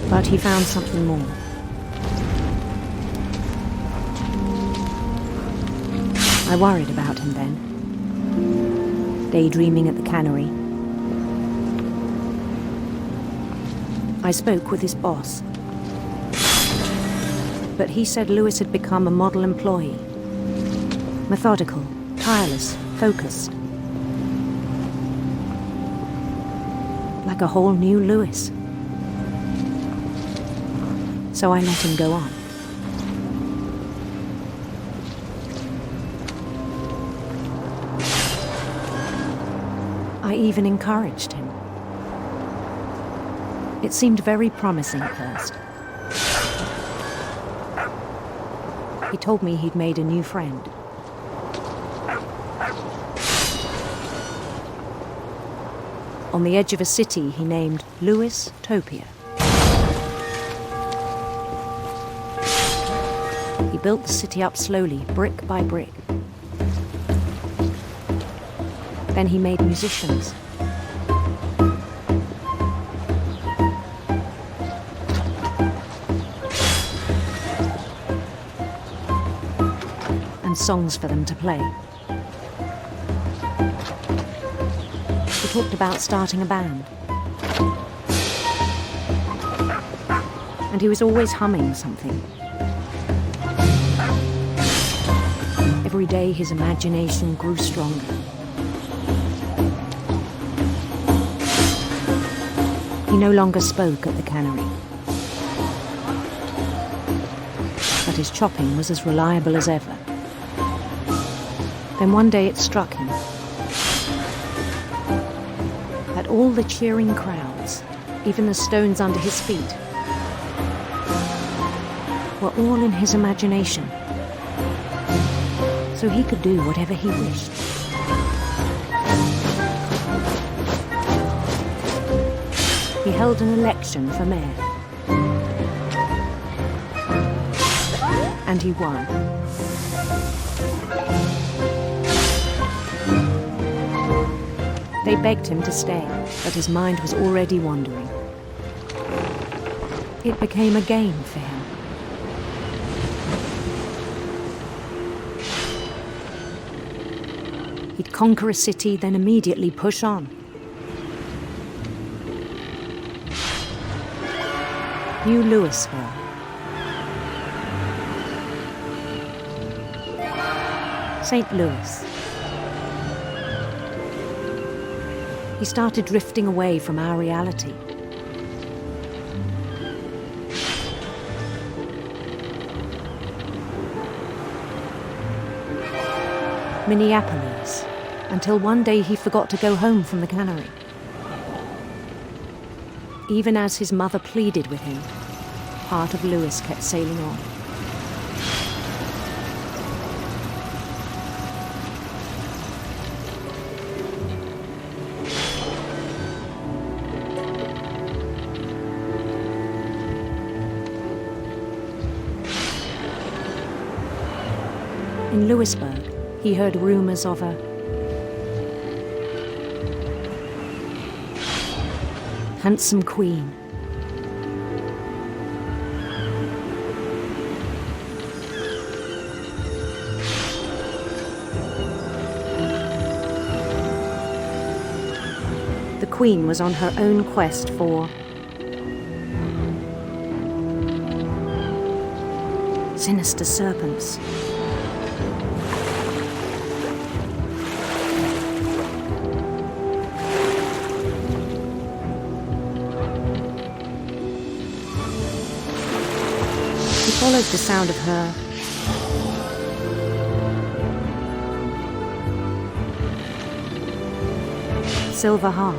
But he found something more. I worried about him then, daydreaming at the cannery. I spoke with his boss, but he said Lewis had become a model employee. Methodical, tireless, focused. Like a whole new Lewis. So I let him go on. I even encouraged him. It seemed very promising at first. He told me he'd made a new friend. On the edge of a city he named Lewis Topia. He built the city up slowly, brick by brick. Then he made musicians. And songs for them to play. He talked about starting a band. And he was always humming something. Every day his imagination grew stronger. He no longer spoke at the cannery. But his chopping was as reliable as ever. Then one day it struck him that all the cheering crowds, even the stones under his feet, were all in his imagination. So he could do whatever he wished. He held an election for mayor. And he won. They begged him to stay, but his mind was already wandering. It became a game for him. He'd conquer a city, then immediately push on. New Louisville. St. Louis. He started drifting away from our reality. Minneapolis, until one day he forgot to go home from the cannery. Even as his mother pleaded with him, part of Lewis kept sailing on. In Lewisburg, he heard rumors of a handsome queen. The queen was on her own quest for sinister serpents. Followed the sound of her silver harp.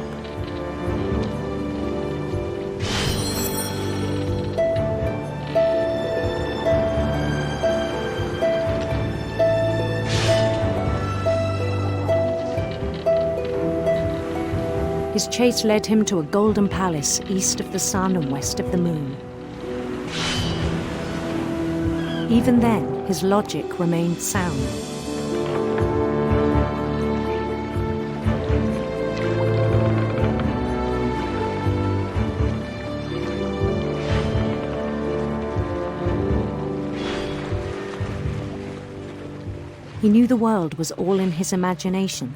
His chase led him to a golden palace east of the sun and west of the moon. Even then, his logic remained sound. He knew the world was all in his imagination.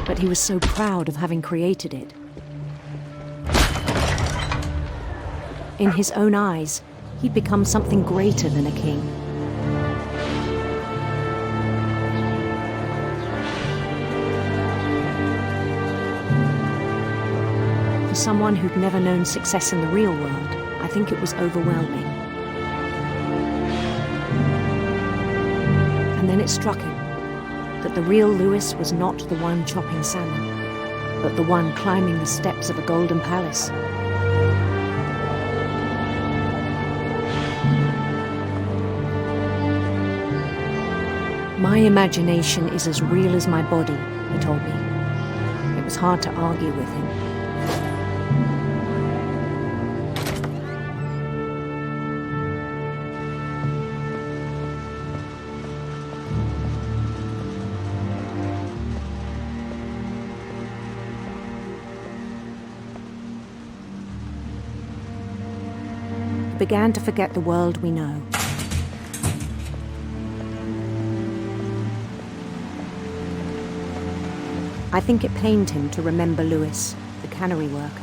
But he was so proud of having created it. In his own eyes, he'd become something greater than a king. For someone who'd never known success in the real world, I think it was overwhelming. And then it struck him that the real Lewis was not the one chopping salmon, but the one climbing the steps of a golden palace. My imagination is as real as my body, he told me. It was hard to argue with him. He began to forget the world we know. I think it pained him to remember Lewis, the cannery worker.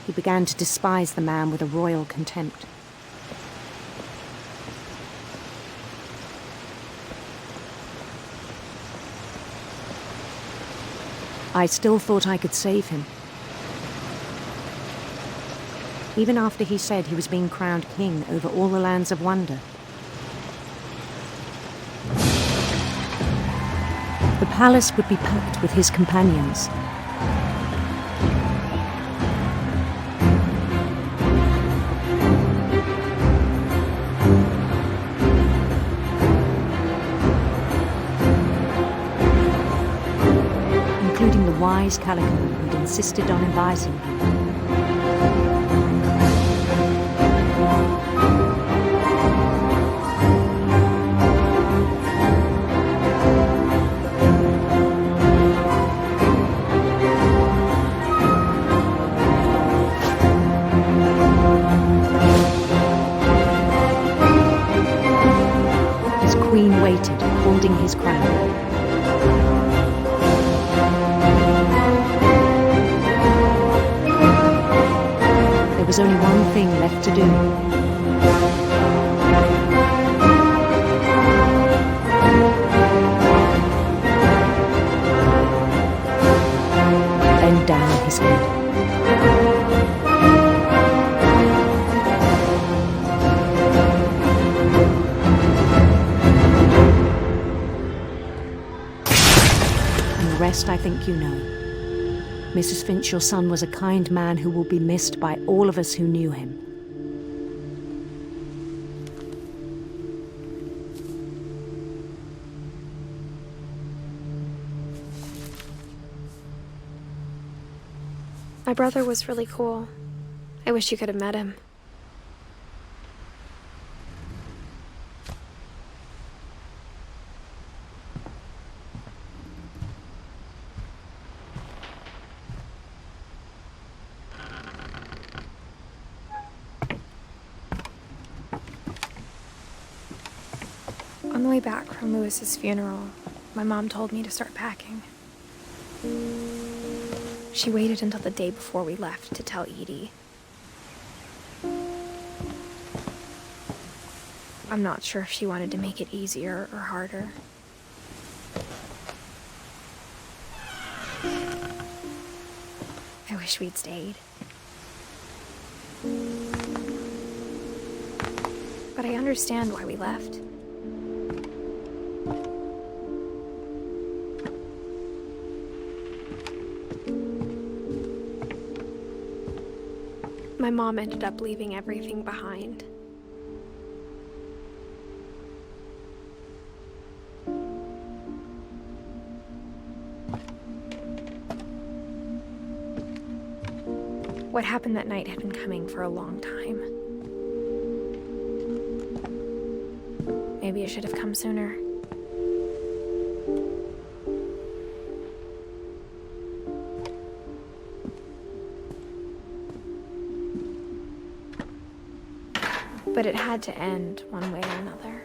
He began to despise the man with a royal contempt. I still thought I could save him. Even after he said he was being crowned king over all the lands of wonder. The palace would be packed with his companions. Including the wise Calico who'd insisted on advising him. Queen waited, holding his crown. There was only one thing left to do. Bend down his head. The rest I think you know. Mrs. Finch, your son was a kind man who will be missed by all of us who knew him. My brother was really cool. I wish you could have met him. On the way back from Lewis's funeral, my mom told me to start packing. She waited until the day before we left to tell Edie. I'm not sure if she wanted to make it easier or harder. I wish we'd stayed. but I understand why we left. My mom ended up leaving everything behind. What happened that night had been coming for a long time. Maybe it should have come sooner. But it had to end one way or another.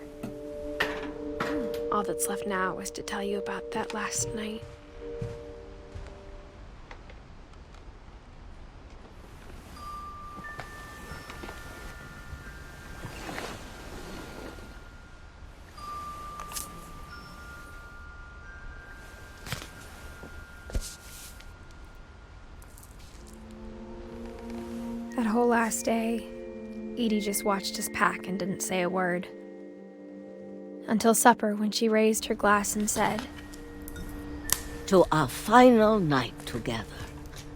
All that's left now is to tell you about that last night. That whole last day, Edie just watched us pack and didn't say a word. Until supper, when she raised her glass and said, "To our final night together,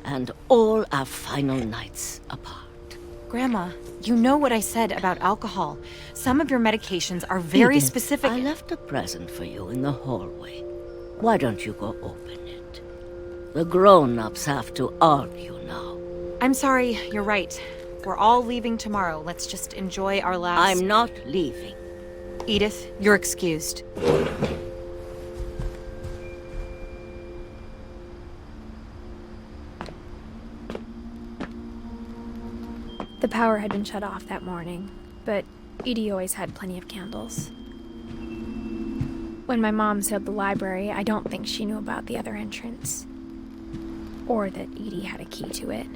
and all our final nights apart." Grandma, you know what I said about alcohol. Some of your medications are very Edith, specific. I left a present for you in the hallway. Why don't you go open it? The grown-ups have to argue now. I'm sorry, you're right. We're all leaving tomorrow. Let's just enjoy our last... I'm not leaving. Edith, you're excused. The power had been shut off that morning, but Edie always had plenty of candles. When my mom sealed the library, I don't think she knew about the other entrance, or that Edie had a key to it.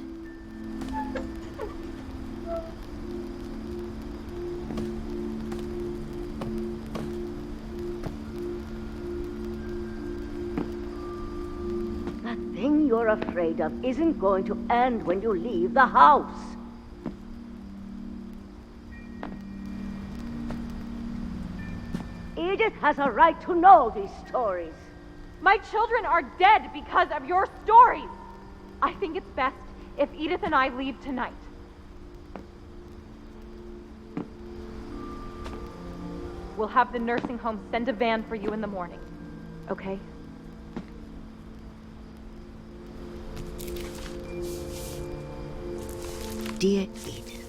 That thing you're afraid of isn't going to end when you leave the house. Edith has a right to know these stories. My children are dead because of your stories. I think it's best if Edith and I leave tonight. We'll have the nursing home send a van for you in the morning, okay? Dear Edith,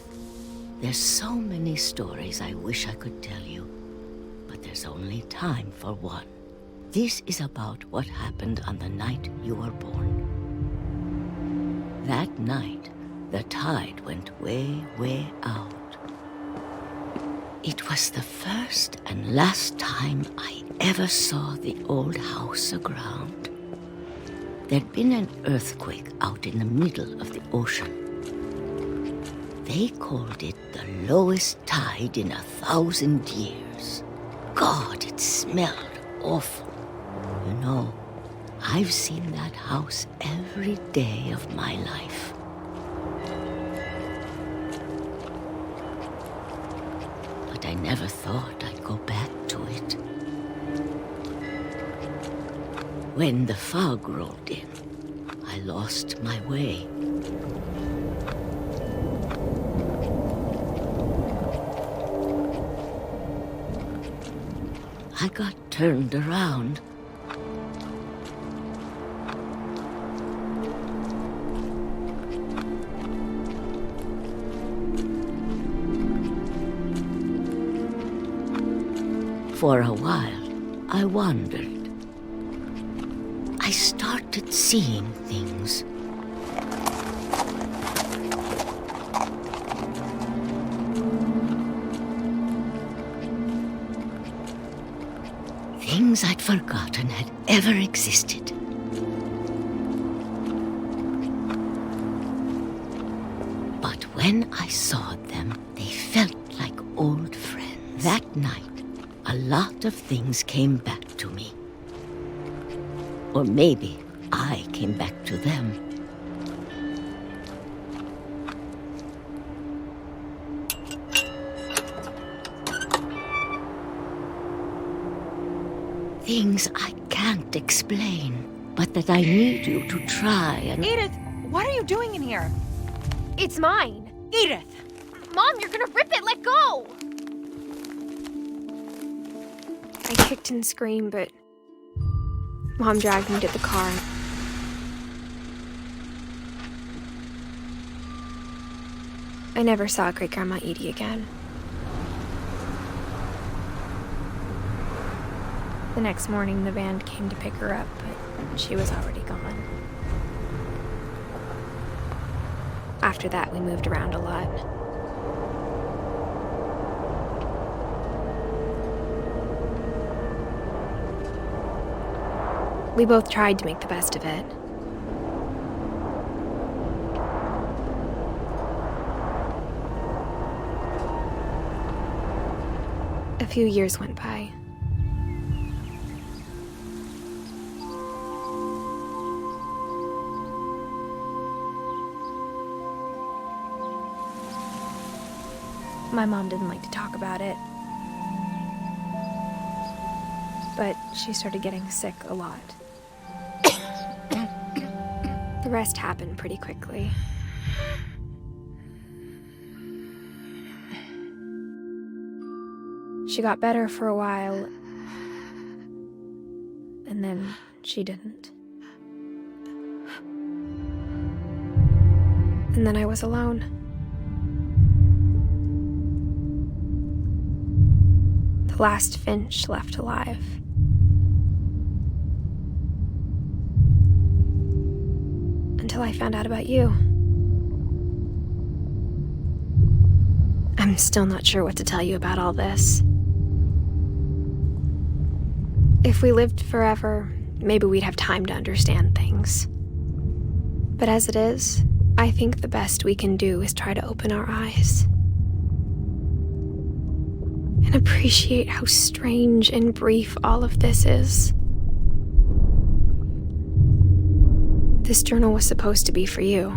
there's so many stories I wish I could tell you, but there's only time for one. This is about what happened on the night you were born. That night, the tide went way, way out. It was the first and last time I ever saw the old house aground. There'd been an earthquake out in the middle of the ocean. They called it the lowest tide in 1,000 years. God, it smelled awful. You know, I've seen that house every day of my life. But I never thought I'd go back to it. When the fog rolled in, I lost my way. I got turned around. For a while, I wondered. I started seeing things. Things I'd forgotten had ever existed. But when I saw them, they felt like old friends. That night, a lot of things came back to me. Or maybe I came back to them. Things I can't explain, but that I need you to try and... Edith, what are you doing in here? It's mine. Edith! Mom, you're gonna rip it! Let go! I kicked and screamed, but Mom dragged me to the car. I never saw Great-Grandma Edie again. The next morning, the band came to pick her up, but she was already gone. After that, we moved around a lot. We both tried to make the best of it. A few years went by. My mom didn't like to talk about it, but she started getting sick a lot. The rest happened pretty quickly. She got better for a while, and then she didn't. And then I was alone. The last Finch left alive. Until I found out about you. I'm still not sure what to tell you about all this. If we lived forever, maybe we'd have time to understand things. But as it is, I think the best we can do is try to open our eyes. And appreciate how strange and brief all of this is. This journal was supposed to be for you.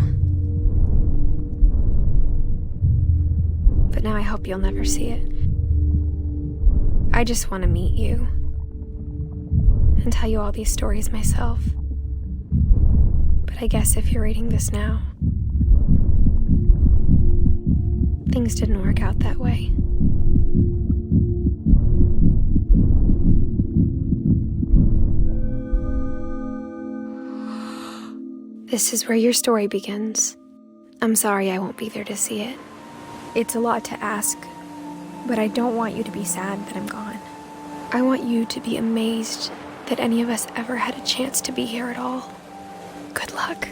But now I hope you'll never see it. I just want to meet you. And tell you all these stories myself. But I guess if you're reading this now, things didn't work out that way. This is where your story begins. I'm sorry I won't be there to see it. It's a lot to ask, but I don't want you to be sad that I'm gone. I want you to be amazed that any of us ever had a chance to be here at all. Good luck.